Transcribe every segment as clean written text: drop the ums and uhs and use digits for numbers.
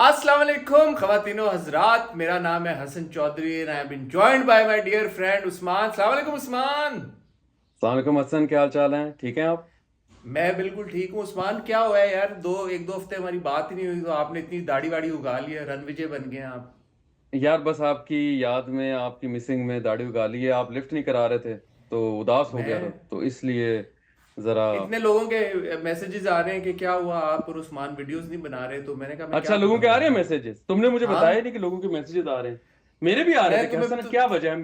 अस्सलाम वालेकुम ख़वातीनो हज़रात, मेरा नाम है Hasan Chaudhry and I have been joined by my dear friend Usman. अस्सलाम वालेकुम उस्मान। सलामकुम हसन, क्या हाल चाल है? ठीक हैं आप? मैं बिल्कुल ठीक हूँ उस्मान। क्या हुआ है यार, एक दो हफ्ते हमारी बात ही नहीं हुई, तो आपने इतनी दाढ़ी वाड़ी उगा ली है, रणविजय बन गए हैं आप। यार बस आपकी याद में, आपकी मिसिंग में दाढ़ी उगा ली है। आप लिफ्ट नहीं करा रहे थे तो उदास हो गया था, मैं तो इसलिए जरा। इतने लोगों के मैसेजेस आ रहे हैं कि क्या हुआ, आप और उस्मान वीडियोस नहीं बना रहे, तो मैंने कहा मैं अच्छा, क्या लोगों के बताऊं आ रहे हैं यार। मैसेजेस? तुमने मुझे बताया ही हाँ, नहीं कि लोगों के मैसेजेस आ रहे हैं। मेरे भी आ रहे थे मैं कि तुम्हें हसन क्या वजह है, हम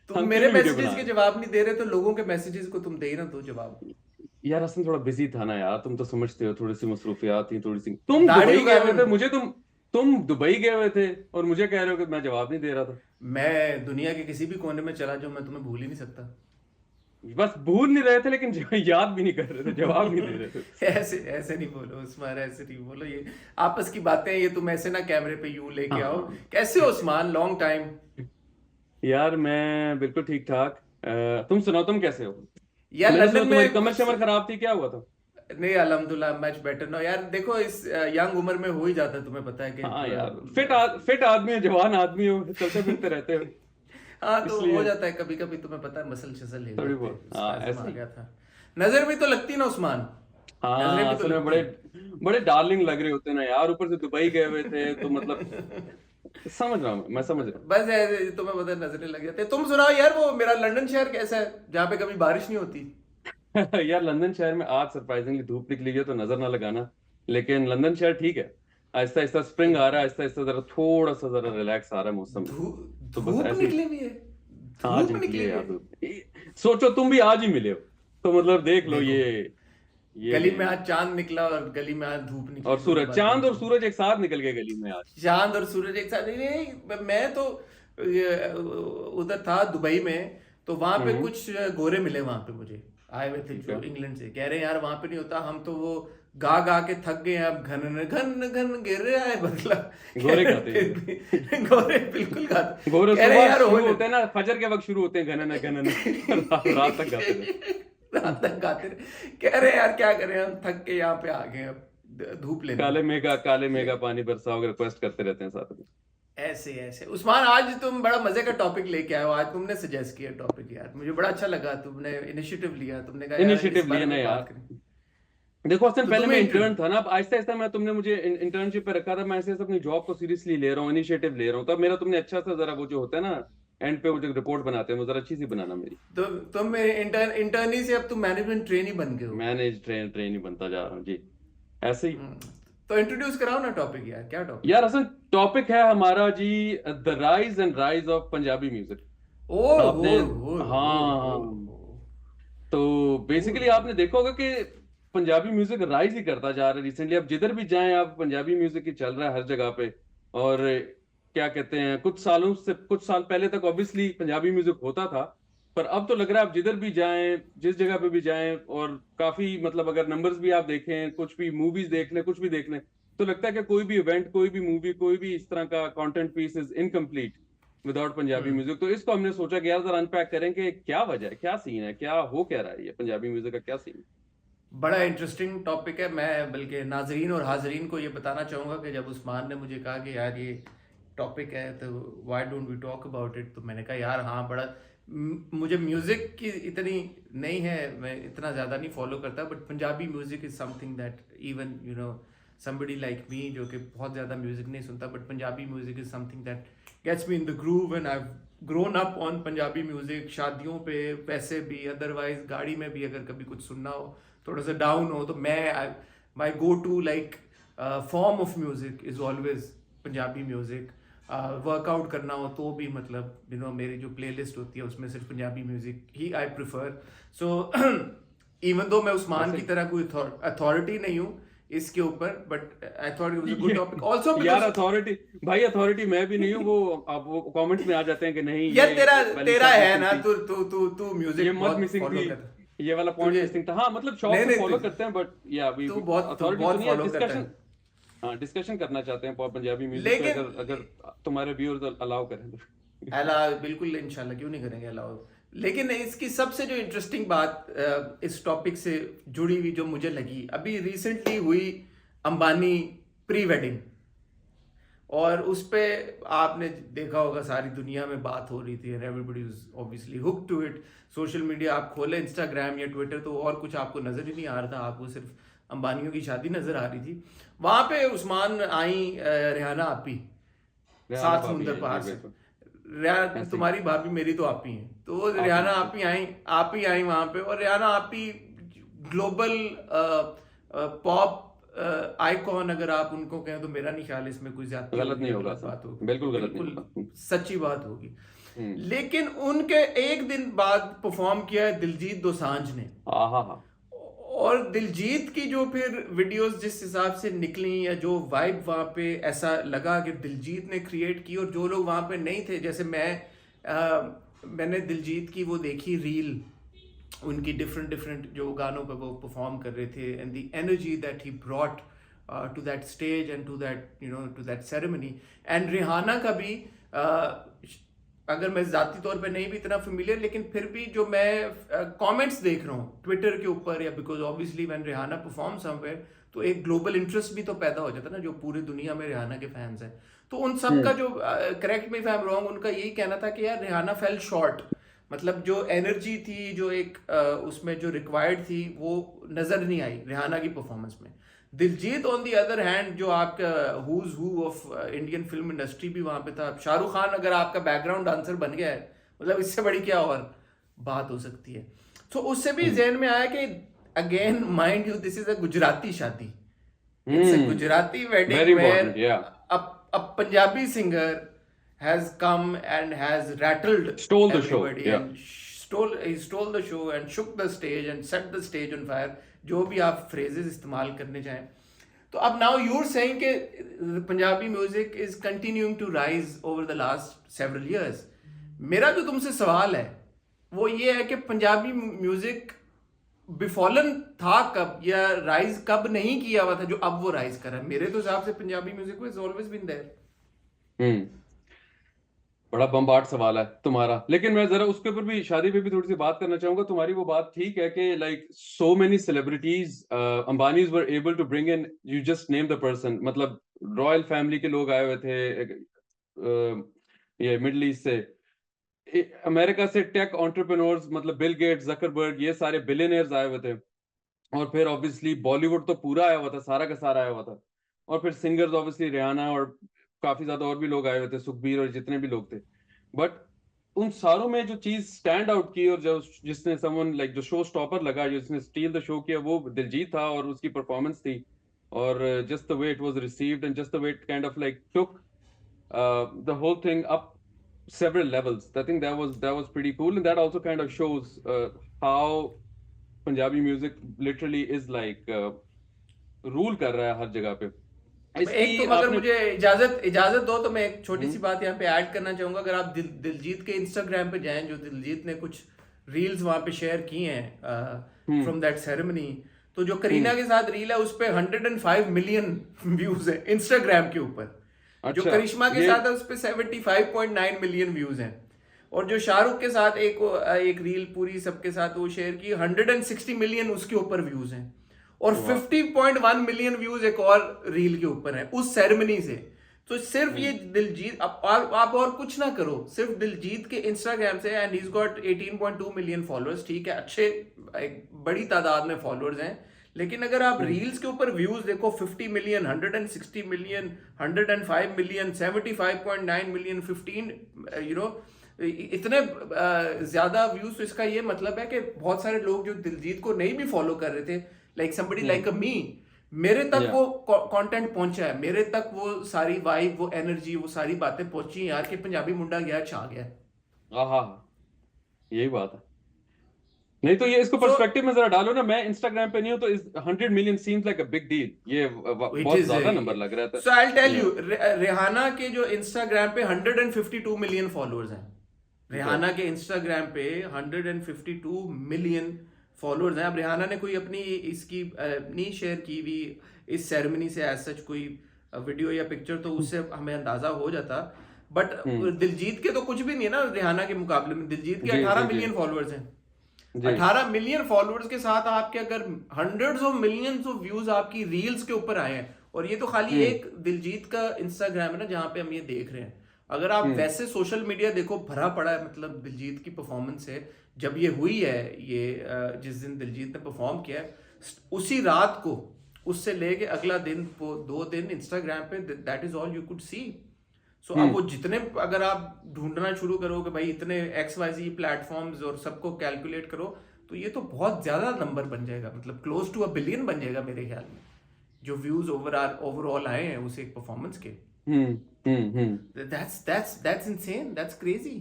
तुम हम क्यों मेरे नहीं वीडियो मैसेजेस बना के रहे? जवाब नहीं दे रहे, तो लोगों के मैसेजेस को तुम दे ही ना दो जवाब। यार हसन थोड़ा बिजी था ना यार, तुम तो समझते हो, थोड़ी सी मसरूफियात थी, थोड़ी सी। तुम दाढ़ी दुबई गए उगाने हुए थे, में मुझे तुम दुबई गए हुए थे और मुझे कह रहे हो कि मैं जवाब नहीं दे रहा था। मैं दुनिया के किसी भी कोने में चला जाऊं, मैं तुम्हें भूल ही नहीं सकता। बस भूल नहीं रहे थे, लेकिन याद भी नहीं कर रहे थे, जवाब नहीं दे रहे थे। ऐसे ऐसे नहीं बोलो उस्मान, ऐसे नहीं बोलो, ये आपस की बातें हैं, ये तुम ऐसे ना कैमरे पे यूं लेके आओ। हाँ कैसे हो उस्मान, लॉन्ग टाइम। यार मैं बिल्कुल ठीक ठाक। तुम सुनाओ, तुम कैसे हो? यार मैंने सुना लंदन तुम्हारी में कमर कुछ शमर खराब थी, क्या हुआ था? नहीं, अल्हम्दुलिल्लाह मच बेटर ना यार। देखो इस यंग उम्र में हो ही जाता है, तुम्हें पता है कि हाँ थोड़ा यार, फिट आदमी हो, जवान आदमी हो, चलते फिरते रहते हो, हाँ तो हो इसलिए जाता है कभी कभी, तुम्हें पता है मसल शसल हिल थोड़ी जाते हैं, बहुत, हाँ स्पैज़म आ ऐसे ही। गया था। नजर भी तो लगती ना उस्मान, नजरें हाँ भी तो असल में लगती। बड़े बड़े डार्लिंग लग रहे होते हैं ना यार, ऊपर से दुबई गए हुए थे तो मतलब समझ रहा हूँ, मैं समझ रहा बस ऐसे तुम्हें पता है नजरें लग जाते हैं। तुम सुनाओ यार, वो मेरा लंदन शहर कैसा है जहाँ पे कभी बारिश नहीं होती। हूँ। यार लंदन शहर में आज सरप्राइजिंगली धूप निकली है, तो नजर ना लगाना। लेकिन लंदन शहर ठीक है। आहिस्ता आहिस्ता तो स्प्रिंग आ रहा है, आहिस्ता आहिस्ता जरा थोड़ा सा जरा रिलैक्स आ रहा है मौसम में। धूप तो बस धूप ऐसे ही। निकली हुई है, आज धूप निकली निकली है हुई यार है। धूप। सोचो तुम भी आज ही मिले हो, तो मतलब देख लो देखो, ये गली गेम में है। आज चांद निकला और गली में आज धूप निकली, और दोनों सूरज, बातें चांद और होती हैं। सूरज एक साथ निकल गए गली में आज। चांद और सूरज एक साथ नहीं, नहीं मैं तो उधर था दुबई में, तो वहां पे हम्म। कुछ गोरे मिले वहां पे मुझे, आए हुए थे ठीक है। जो इंग्लैंड से, कह रहे हैं यार वहां पे नहीं होता, हम तो वो गा गा के थक गए हैं, अब घन घन घन गिर रहा है बदला। कह गोरे रहे गाते फिर हैं। भी गोरे बिल्कुल गाते, गोरे कह रहे हैं सुबह यार हो शुरू नहीं। होते हैं ना, फजर के वक्त शुरू होते हैं, घनन रात तक गाते रात रहते। तक गाते रहे, कह रहे हैं यार क्या करें, हम थक के यहाँ पे आ गए हैं अब धूप लेने। काले मेघा पानी बरसाओ, रिक्वेस्ट करते रहते हैं साथ में। ऐसे ऐसे उस्मान, आज तुम बड़ा मजे का टॉपिक लेके आए हो, आज तुमने सजेस्ट किया टॉपिक यार, मुझे बड़ा अच्छा लगा, तुमने इनिशिएटिव लिया, तुमने कहा यार इस इनिशिएटिव लिए बारे ना में यार। बात करें। देखो हसन, तो पहले मैं तुम्हें इंटर्न था ना, अब आहिस्ता आहिस्ता मैं, तुमने मुझे इंटर्नशिप पे रखा था, मैं ऐसे ऐसे अपनी जॉब को सीरियसली ले रहा हूँ, इनिशिएटिव ले रहा हूँ। तब मेरा तुमने अच्छा सा जरा, वो जो होता है ना एंड पे वो जो रिपोर्ट बनाते हैं, वो जरा अच्छी सी बनाना मेरी। तुम इंटर्नी से अब तुम मैनेजमेंट ट्रेनी बन गए हो। मैनेज ट्रेन ही बनता जा रहा हूँ जी, ऐसे ही। हम्म, तो इंट्रोड्यूस कराओ ना टॉपिक यार, क्या टॉपिक यार है। असल टॉपिक है हमारा जी, the rise and rise of Punjabi music. ओ हो आपने, हो हो हो हाँ, हो तो हो बेसिकली हो। आपने देखा होगा कि पंजाबी म्यूजिक राइज ही करता जा रहा है रिसेंटली। आप जिधर भी जाएं, आप पंजाबी म्यूजिक ही चल रहा है हर जगह पे। और क्या कहते हैं, कुछ साल पहले तक ऑब्वियसली पंजाबी म्यूजिक होता था, पर अब तो लग रहा है आप जिधर भी जाएं, जिस जगह पे भी जाएं, और काफी मतलब अगर नंबर्स भी आप देखें, कुछ भी मूवीज देख लें, कुछ भी देख लें, तो लगता है कि कोई भी इवेंट, कोई भी मूवी, कोई भी इस तरह का content piece is incomplete without Punjabi hmm, music. तो इसको हमने सोचा कि यार जरा अनपैक करें कि क्या वजह है, क्या सीन है, क्या हो, क्या रहा है ये पंजाबी म्यूजिक का, क्या सीन बड़ा इंटरेस्टिंग टॉपिक है। मैं बल्कि नाजरीन और हाजरीन को ये बताना चाहूँगा कि जब उस्मान ने मुझे कहा कि यार ये टॉपिक है, तो why don't we talk about it, तो मैंने कहा यार हाँ बड़ा मुझे म्यूज़िक की इतनी नहीं है, मैं इतना ज़्यादा नहीं फॉलो करता, but Punjabi music is something that even somebody like me जो कि बहुत ज़्यादा म्यूज़िक नहीं सुनता, but Punjabi music is something that gets me in the groove and I grown up on Punjabi music. शादियों पे वैसे भी, अदरवाइज गाड़ी में भी अगर कभी कुछ सुनना हो, थोड़ा सा डाउन हो, तो मैं my go to like form of music is always Punjabi music. Workout करना हो तो भी मतलब मेरी जो प्लेलिस्ट होती है उसमें सिर्फ Punjabi music he I prefer. So even though मैं उस्मान ऐसे की ही। तरह कोई अथॉरिटी नहीं हूँ इसके ऊपर, but I thought it was a good ये टॉपिक ऑल्सो यार बिकॉज अथॉरिटी, भाई अथॉरिटी मैं भी नहीं हूँ। वो अब वो कमेंट्स में आ जाते हैं कि नहीं यार ये तेरा वाली तेरा शर्ट है मिसिंग ना, थी, तू ये म्यूजिक मत बहुत मिसिंग थी, फॉलो करता ये वाला पॉइंट तुझे। मिसिंग था। हाँ मतलब शौक नहीं से नहीं फॉलो करते हैं, बट या वी तू अथॉरिटी तो बहुत नहीं है, फॉलो करता डिस्कशन। है, हाँ डिस्कशन करना चाहते हैं पंजाबी म्यूजिक पे, लेकिन अगर अगर तुम्हारे व्यूअर्स अलाउ करें तो। अलाउ बिल्कुल इंशाल्लाह, क्यों नहीं करेंगे अलाउ। लेकिन इसकी सबसे जो इंटरेस्टिंग बात इस टॉपिक से जुड़ी हुई जो मुझे लगी, अभी रिसेंटली हुई अंबानी प्री वेडिंग, और उस पे आपने देखा होगा सारी दुनिया में बात हो रही थी and everybody was obviously hook to it. Social media आप खोले इंस्टाग्राम या ट्विटर तो और कुछ आपको नजर ही नहीं आ रहा था, आपको सिर्फ अंबानियों की शादी नजर आ रही थी। वहां पे उस्मान आई, रेहाना आपी, रेहाना सात भाभी समुंदर है जी, पार से। बिल्कुल ऐसे ही तुम्हारी भाभी मेरी तो आप ही हैं, तो आप ही रेहाना हैं, आप ही आई वहां पे। और रेहाना आप ही ग्लोबल पॉप आइकॉन अगर आप उनको कहें तो मेरा नहीं ख्याल इसमें कोई ज्यादती गलत होगी नहीं या होगा गलत सर, बात होगी, बिल्कुल गलत नहीं बिल्कुल होगा। सच्ची बात होगी। हम्म। लेकिन उनके एक दिन बाद परफॉर्म किया है दिलजीत दोसांझ ने, हाँ हाँ हाँ। और दिलजीत की जो फिर वीडियोस जिस हिसाब से निकली या जो वाइब वहाँ पे ऐसा लगा कि दिलजीत ने क्रिएट की, और जो लोग वहाँ पे नहीं थे, जैसे मैंने दिलजीत की वो देखी रील, उनकी डिफरेंट डिफरेंट जो गानों पे वो परफॉर्म कर रहे थे and the energy that he brought to that stage and to that to that ceremony. And Rihanna का भी अगर मैं ज़ाती तौर पे नहीं भी इतना फेमिलियर, लेकिन फिर भी जो मैं कमेंट्स देख रहा हूँ ट्विटर के ऊपर, या because obviously when Rihanna perform somewhere तो एक ग्लोबल इंटरेस्ट भी तो पैदा हो जाता है ना, जो पूरी दुनिया में रिहाना के फैंस हैं। तो उन सब का जो correct me if I am wrong, उनका यही कहना था कि यार रिहाना फेल शॉर्ट, मतलब जो एनर्जी थी, जो एक उसमें जो रिक्वायर्ड थी वो नजर नहीं आई रिहाना की परफॉर्मेंस में। Diljit on the other hand, जो आपका who's who of Indian film industry भी वहां पे था। शाहरुख खान अगर आपका बैकग्राउंड डांसर बन गया है, मतलब इससे बड़ी क्या और बात हो सकती है। तो उससे भी जहन में आया कि again mind you this is a Gujarati shaadi, it's a Gujarati wedding very where important, या a Punjabi singer has come and has rattled stole the show, everybody या and stole the show and shook the stage and set the stage on fire, जो भी आप phrases इस्तेमाल करने चाहें। तो अब now you're saying कि Punjabi music is continuing to rise over the last several years। मेरा जो तुमसे सवाल है वो ये है कि पंजाबी म्यूजिक बिफॉलन था कब, या राइज कब नहीं किया हुआ था जो अब वो राइज कर रहा है। मेरे तो हिसाब से Punjabi music is always been there. बड़ा बम्बार्ड सवाल है तुम्हारा, लेकिन मैं जरा उसके ऊपर भी, शादी पे भी थोड़ी सी बात करना चाहूंगा। तुम्हारी वो बात ठीक है कि like so many celebrities Ambanis were able to bring in, you just name the person, मतलब रॉयल फैमिली के लोग आए हुए थे, ये मिडल ईस्ट से, अमेरिका से टेक एंटरप्रेन्योर्स, मतलब बिल गेट्स, जकरबर्ग, ये सारे बिलियनियर्स आए हुए थे। और फिर ऑब्वियसली बॉलीवुड तो पूरा आया हुआ था, सारा का सारा आया हुआ था। और फिर सिंगर्स ऑब्वियसली रिहाना और काफी ज्यादा और भी लोग आए हुए थे, सुखबीर और जितने भी लोग थे। बट उन सारों में जो चीज स्टैंड आउट की और जो जिसने समवन लाइक जो शो स्टॉपर लगा, जिसने स्टील द शो किया, वो दिलजीत था और उसकी परफॉर्मेंस थी। और just the way it was received and just the way it kind of like took the whole thing up several levels. I think that was pretty cool, and that also kind of shows how Punjabi music literally is like rule कर रहा है हर जगह पे। एक इसकी तुम अगर आपने मुझे इजाजत दो तो मैं एक छोटी सी बात यहाँ पे ऐड करना चाहूंगा। अगर आप दिलजीत के इंस्टाग्राम पे जाएं, जो दिलजीत ने कुछ रील्स वहां पे शेयर की हैं फ्रॉम दैट सेरेमनी, तो जो करीना के साथ रील है उस पे 105 मिलियन व्यूज है इंस्टाग्राम के ऊपर। जो अच्छा करिश्मा के ये साथ है उस पे 75.9 मिलियन व्यूज हैं। और जो शाहरुख के साथ एक रील पूरी सबके साथ वो शेयर की, 160 मिलियन उसके ऊपर व्यूज हैं। और 50.1 मिलियन व्यूज एक और रील के ऊपर है उस सेरेमनी से। तो सिर्फ ये दिलजीत, आप और कुछ ना करो, सिर्फ दिलजीत के इंस्टाग्राम से, and he is got 18.2 million followers, ठीक है, अच्छे एक बड़ी तादाद में फॉलोअर्स हैं। लेकिन अगर आप रील्स के ऊपर व्यूज देखो, 50 मिलियन, 160 मिलियन, 105 मिलियन, 75.9 मिलियन, 15 इतने ज्यादा व्यूज, तो इसका ये मतलब है कि बहुत सारे लोग जो दिलजीत को नहीं भी फॉलो कर रहे थे, लाइक समबडी लाइक अ मी, मेरे तक वो कंटेंट पहुंचा है, मेरे तक वो सारी वाइब, वो एनर्जी, वो सारी बातें पहुंची हैं यार कि पंजाबी मुंडा गया छा गया। हाँ, यही बात है। नहीं तो ये इसको पर्सपेक्टिव में जरा डालो ना, मैं इंस्टाग्राम पे नहीं हूं तो 100 million seems like a big deal, ये बहुत ज्यादा नंबर लग रहा था। So I will tell you, Rihanna के जो इंस्टाग्राम पे 152 मिलियन फॉलोअर्स हैं। रिहाना के इंस्टाग्राम पे 152 मिलियन फॉलोअर्स हैं। अब रिहाना ने कोई अपनी इसकी नहीं शेयर की हुई इस सेरेमनी से एज सच कोई वीडियो या पिक्चर, तो उससे हमें अंदाजा हो जाता। बट दिलजीत के तो कुछ भी नहीं है ना रिहाना के मुकाबले में। दिलजीत के 18 मिलियन फॉलोअर्स हैं। 18 मिलियन फॉलोअर्स के साथ आपके अगर hundreds of millions of views आपकी रील्स के ऊपर आए हैं, और ये तो खाली एक दिलजीत का इंस्टाग्राम है ना जहाँ पे हम ये देख रहे हैं। अगर आप वैसे सोशल मीडिया देखो, भरा पड़ा है, मतलब दिलजीत की परफॉर्मेंस है जब ये हुई है, ये जिस दिन दिलजीत ने परफॉर्म किया है, उसी रात को, उससे लेके अगला दिन, वो 2 दिन इंस्टाग्राम पे that is all you could see. So अब वो जितने, अगर आप ढूंढना शुरू करो कि भाई इतने XYZ प्लेटफॉर्म्स और सबको कैलकुलेट करो, तो ये तो बहुत ज्यादा नंबर बन जाएगा, मतलब क्लोज टू 1 बिलियन बन जाएगा मेरे ख्याल में, जो व्यूज ओवरऑल आए हैं उस एक परफॉर्मेंस के। that's insane, that's crazy,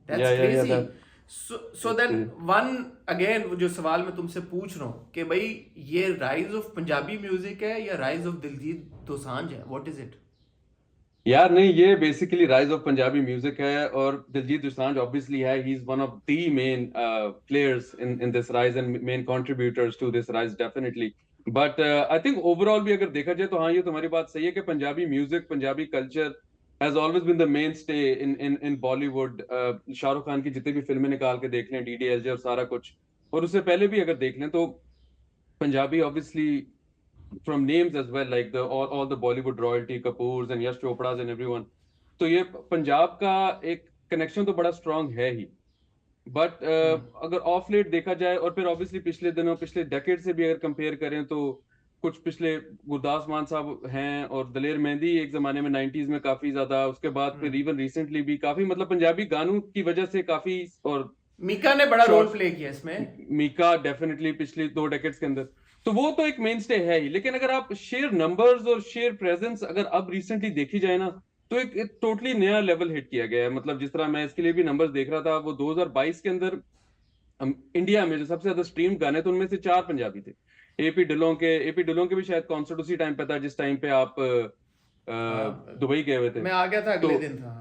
that's Yeah, crazy. that So then one again, जो सवाल मैं तुमसे पूछ रहा हूँ कि भाई ये राइज ऑफ पंजाबी म्यूजिक है या राइज ऑफ दिलजीत दोसांझ है, व्हाट इज इट? यार नहीं, ये basically rise of Punjabi music है, और दिलजीत दोसांझ ऑब्वियसली है, he is one of the main players in this rise and main contributors to this rise definitely. But I think overall भी अगर देखा जाए तो हाँ, ये तुम्हारी बात सही है कि Punjabi music, Punjabi culture has always been the main stay in Bollywood. Shahrukh Khan की जितनी भी फिल्में निकाल के देख लें, DDLJ और सारा कुछ, और उससे पहले भी अगर देख लें, तो Punjabi obviously from names as well, like all the Bollywood royalty, Kapoors and Yash Chopras and everyone. तो ये पंजाब का एक कनेक्शन तो बड़ा स्ट्रांग है ही। बट अगर ऑफ लेट देखा जाए, और फिर ऑब्वियसली पिछले दिनों, पिछले डेकेड से भी अगर कंपेयर करें, तो कुछ पिछले गुरदास मान साहब हैं, और दलेर मेहंदी एक जमाने में 90s में काफी ज्यादा, उसके बाद फिर इवन रिसेंटली भी काफी, मतलब पंजाबी गानों की वजह से काफी, और मीका ने बड़ा रोल प्ले किया इसमें, मीका डेफिनेटली पिछली 2 डेकेड्स के अंदर, तो वो तो एक मेन स्टे है ही। लेकिन अगर आप शेयर नंबर्स और शेयर प्रेजेंस अगर अब रिसेंटली देखी जाए ना, तो एक टोटली नया लेवल हिट किया गया है। मतलब जिस तरह मैं इसके लिए भी नंबर्स देख रहा था, वो 2022 के अंदर इंडिया में जो सबसे ज्यादा स्ट्रीम गाने, तो उनमें से 4 पंजाबी थे। एपी ढिल्लों के भी शायद कॉन्सर्ट उसी टाइम पे था जिस टाइम पे आप दुबई गए हुए थे। मैं आ गया था, अगले तो दिन था।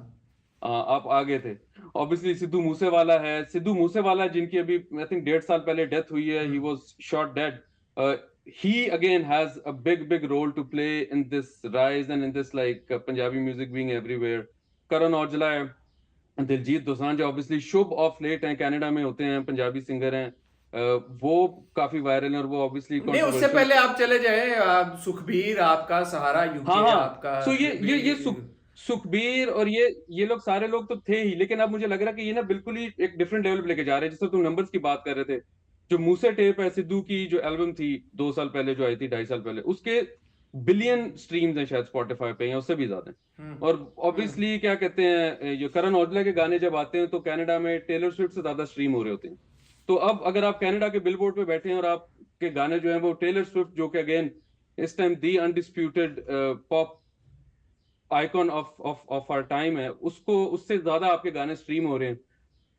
आप आ गए थे। ऑब्वियसली सिद्धू मूसेवाला है, सिद्धू मूसेवाला जिनकी अभी आई थिंक 1.5 साल पहले डेथ हुई है, he was shot dead. he again has a big role to play in this rise and in this like Punjabi music being everywhere. Karan Aujla है, Diljit Dosanjh obviously, Shubh of late हैं, Canada में होते हैं, Punjabi singer हैं, वो काफी वायरल है, और वो ऑब्वियसली नहीं, उससे पहले आप चले जाए, सुखबीर आपका, सहारा यूके हाँ आपका, सो ये सुखबीर और ये लोग सारे लोग तो थे ही, लेकिन अब मुझे लग रहा है कि ये ना बिल्कुल ही एक डिफरेंट लेवल पे लेके जा रहे हैं। जिस तरह तुम नंबर्स की बात कर रहे थे, जो मूसे टेप है, सिद्धू की जो एल्बम थी 2 साल पहले जो आई थी, 2.5 साल पहले, उसके बिलियन स्ट्रीम्स हैं शायद स्पॉटिफाई पे, या उससे भी ज्यादा हैं। और ऑब्वियसली क्या कहते हैं, जो करण औजला के गाने जब आते हैं, तो कनाडा में टेलर स्विफ्ट से ज्यादा स्ट्रीम हो रहे होते हैं। तो अब अगर आप कनाडा के बिलबोर्ड पे बैठे हैं, और आपके गाने जो हैं वो टेलर स्विफ्ट, जो कि अगेन इस time the undisputed pop icon of our time है, उसको उससे ज्यादा आपके गाने स्ट्रीम हो रहे हैं।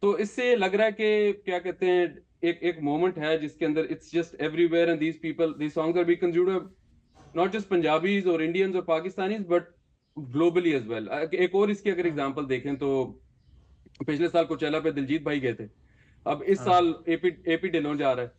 तो इससे लग रहा है कि क्या कहते हैं, एक मोमेंट है जिसके अंदर it's just everywhere, and these songs are be consumed not just Punjabis और इंडियंस और Pakistanis, but globally as well. एक और इसकी अगर एग्जांपल देखें, तो पिछले साल कोचेला पे दिलजीत भाई गए थे, अब इस साल एपी ढिल्लों जा रहा है।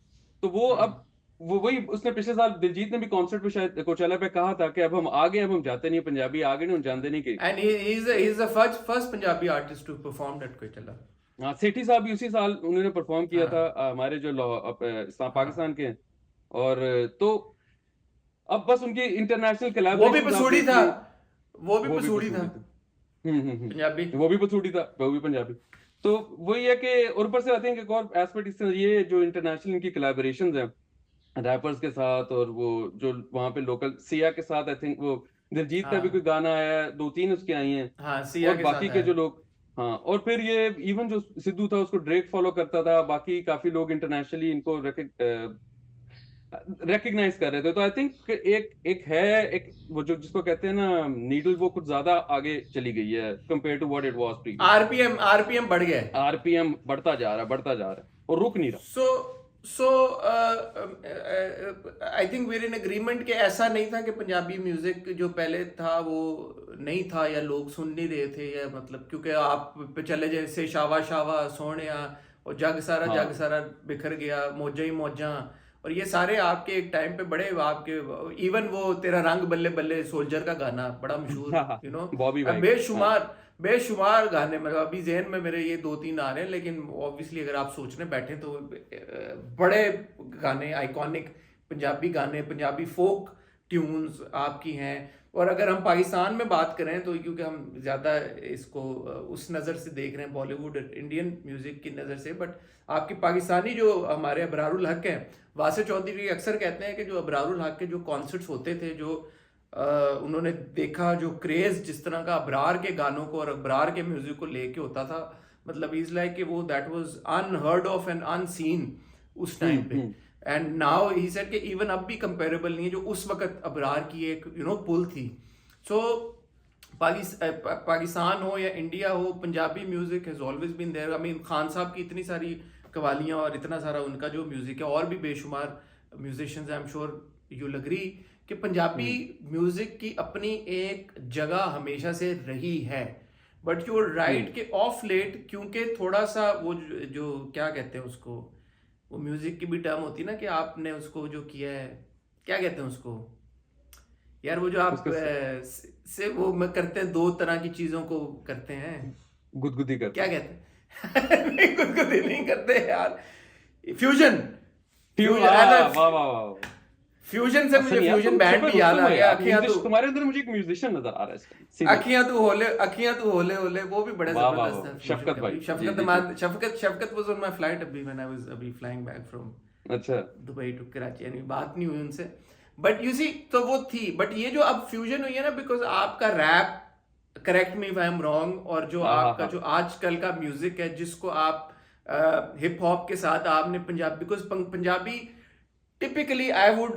तो वो अब वो वही, उसने पिछले साल दिलजीत ने भी कॉन्सर्ट पे शायद कोचेला पे कहा था कि अब हम आगे, अब हम जाते नहीं, पंजाबी आगे नहीं, हम जानते नहीं कि। And he is the first Punjabi artist to perform at Coachella. हाँ, सेठी साहब भी उसी साल उन्होंने परफॉर्म किया था, हमारे जो पाकिस्तान के। और तो अब बस उनकी इंटरनेशनल वो भी कोलैबोरेशन पसूड़ी था, वो भी पसूड़ी था पंजाबी, पंजाबी। वो भी पसूड़ी था, वो भी पंजाबी। तो वही है कि, और ऊपर से आते हैं कि एक और एस्पेक्ट इससे, ये जो इंटरनेशनल इनकी कोलैबोरेशंस हैं रैपर्स के साथ, और वो जो वहां पे लोकल सिया के साथ, आई थिंक वो दिलजीत का भी कोई गाना आया है, 2-3 उसके आई हैं, हाँ, सिया और के बाकी साथ के है। जो लोग, हाँ, और फिर ये इवन जो सिद्धू था उसको ड्रेक फॉलो करता था, बाकी काफी लोग इंटरनेशनली इनको रिकग्नाइज कर रहे थे। तो आई थिंक एक वो जो जिसको कहते हैं ना नीडल, वो कुछ ज्यादा आगे चली गई है compare to what it was previous. RPM बढ़ गया है, आरपीएम बढ़ता जा रहा है और रुक नहीं रहा। सो I think Veer in agreement कि ऐसा नहीं था कि पंजाबी म्यूजिक जो पहले था वो नहीं था, या लोग सुन नहीं रहे थे, या मतलब क्योंकि आप पे चले जैसे शावा शावा सोहणिया और जग सारा बिखर गया, मौजा ही मौजा, और ये सारे आपके एक टाइम पे बड़े आपके, इवन वो तेरा रंग बल्ले बल्ले सोल्जर का गाना बड़ा मशहूर, यू नो, बॉबी भाई, बेशुमार गाने, मतलब अभी जहन में मेरे ये 2-3 आ रहे हैं, लेकिन ऑब्वियसली अगर आप सोचने बैठे तो बड़े गाने, आइकॉनिक पंजाबी गाने, पंजाबी फोक ट्यून्स आपकी हैं। और अगर हम पाकिस्तान में बात करें तो क्योंकि हम ज़्यादा इसको उस नज़र से देख रहे हैं, बॉलीवुड इंडियन म्यूज़िक की नज़र से, बट आपकी पाकिस्तानी जो हमारे अबरारुल हक हैं, वासिफ चौधरी अक्सर कहते हैं कि जो अबरारुल हक के जो कॉन्सर्ट्स होते थे, जो उन्होंने देखा जो क्रेज़ जिस तरह का अबरार के गानों को और अबरार के म्यूज़िक को लेके होता था, मतलब इज़ लाइक कि वो that was unheard of and unseen उस टाइम पे। हम्म। एंड नाउ ही सेड कि इवन अब भी कंपेरेबल नहीं है जो उस वक्त अबरार की एक पुल थी। सो पाकिस्तान हो या इंडिया हो, Punjabi music has always been there. I mean Khan sahab की इतनी सारी कवालियाँ और इतना सारा उनका जो म्यूजिक है, और भी बेशुमार musicians, I am sure you will agree कि पंजाबी म्यूजिक की अपनी एक जगह हमेशा से रही है। बट यू आर राइट कि ऑफ लेट क्योंकि थोड़ा सा वो जो क्या कहते हैं उसको, वो म्यूजिक की भी टर्म होती है ना कि आपने उसको जो किया है, क्या कहते हैं उसको यार, वो जो आप उसका से वो करते हैं, दो तरह की चीजों को करते हैं, गुदगुदी करते क्या हैं। कहते हैं? नहीं, खुद को नहीं करते यार, फ्यूजन। फ्यूजन वाह वाह वाह। फ्यूजन से मुझे हसन यार, फ्यूजन तुम बैंड सुपर भी याद रुस्तम आ हो गया। यार, अखियां म्यूजिश तू तुम्हारे अंदर मुझे एक म्यूजिशियन नजर आ रहा है इस टाइम सीरियसली। अखियां तू होले होले, वो भी बड़ा वाह वाह जबरदस्त वाह, है। शफकत भाई, जी शफकत जी जी। अमान, शफकत वाज ऑन माय फ्लाइट अभी व्हेन आई वाज अभी फ्लाइंग बैक फ्रॉम अच्छा। दुबई टू कराची, यानी बात नहीं हुई उनसे, बट यू सी तो वो थी। बट ये जो अब फ्यूजन हुई है ना, बिकॉज आपका rap, correct me if I am wrong, और जो हाँ हाँ आपका हाँ। जो आजकल का म्यूजिक है जिसको आप हिप हॉप के साथ आपने Punjabi, because Punjabi typically I would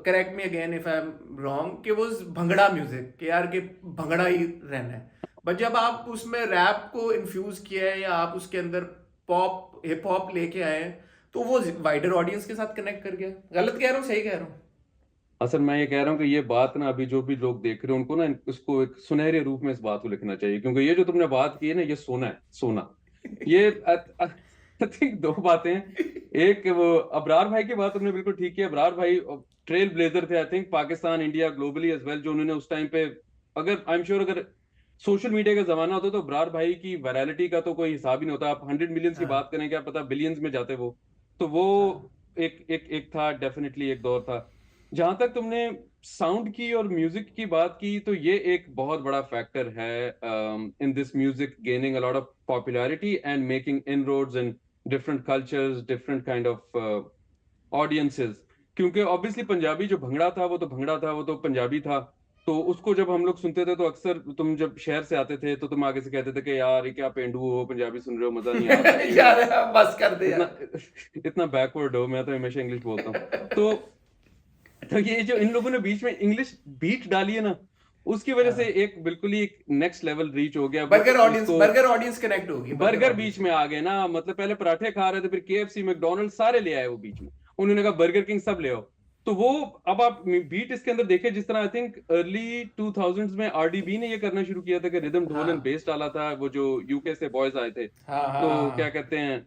correct me again if I am wrong कि वो भंगड़ा म्यूजिक कि यार कि भंगड़ा ही रहना है। बट जब आप उसमें रैप को इन्फ्यूज किया है या आप उसके अंदर पॉप हिप हॉप लेके आए हैं, तो वो वाइडर ऑडियंस के साथ कनेक्ट कर गया। गलत कह रहा हूँ, सही कह रहा हूँ? असल मैं ये कह रहा हूँ कि ये बात ना अभी जो भी लोग देख रहे हैं उनको ना इसको एक सुनहरे रूप में इस बात को लिखना चाहिए, क्योंकि ये जो तुमने बात की है ना, ये सोना है, सोना। ये आई थिंक दो बातें हैं। एक वो अबरार भाई की बात तुमने बिल्कुल ठीक की। अबरार भाई ट्रेल ब्लेजर थे, I think Pakistan, India, globally as well, जो उन्होंने उस टाइम पे, अगर आई एम श्योर अगर सोशल मीडिया का जमाना होता तो अबरार भाई की वायरलिटी का तो कोई हिसाब ही नहीं होता। आप 100 मिलियंस की बात हाँ करें, क्या पता बिलियंस में जाते वो। तो वो हाँ एक एक एक था, डेफिनेटली एक दौर था। जहां तक तुमने साउंड की और म्यूजिक की बात की, तो ये एक बहुत बड़ा फैक्टर है in this music gaining a lot of popularity and making inroads in different cultures, different kind of audiences. क्योंकि ऑब्वियसली पंजाबी जो भंगड़ा था वो तो भंगड़ा था, वो तो पंजाबी था। तो उसको जब हम लोग सुनते थे तो अक्सर तुम जब शहर से आते थे तो तुम आगे से कहते थे कि यार ये क्या पेंडू हो, पंजाबी सुन रहे हो, मजा नहीं आ रहा, ये वो। यार बस कर दे इतना यार। इतना बैकवर्ड हो, मैं तो हमेशा इंग्लिश बोलता हूँ। तो ये जो इन लोगों ने बीच में इंग्लिश बीट डाली है ना, उसकी वजह से हाँ, एक बिल्कुल ही एक नेक्स्ट लेवल रीच हो गया वो उसको। बर्गर ऑडियंस कनेक्ट होगी, बर्गर बर्गर बीच ऑडियंस। में आ गए ना, मतलब पहले पराठे खा रहे थे, फिर केएफसी, मैकडोनल्ड सारे ले आए वो बीच में। उन्होंने कहा बर्गर किंग सब ले आओ। तो वो अब आप बीट इसके अंदर देखे, जिस तरह आई थिंक अर्ली 2000s में आरडीबी ने ये करना शुरू किया था कि रिदम ढोल एंड हाँ बेस डाला था, वो जो यूके से बॉयज आए थे, हाँ हाँ तो क्या हाँ। कहते हैं,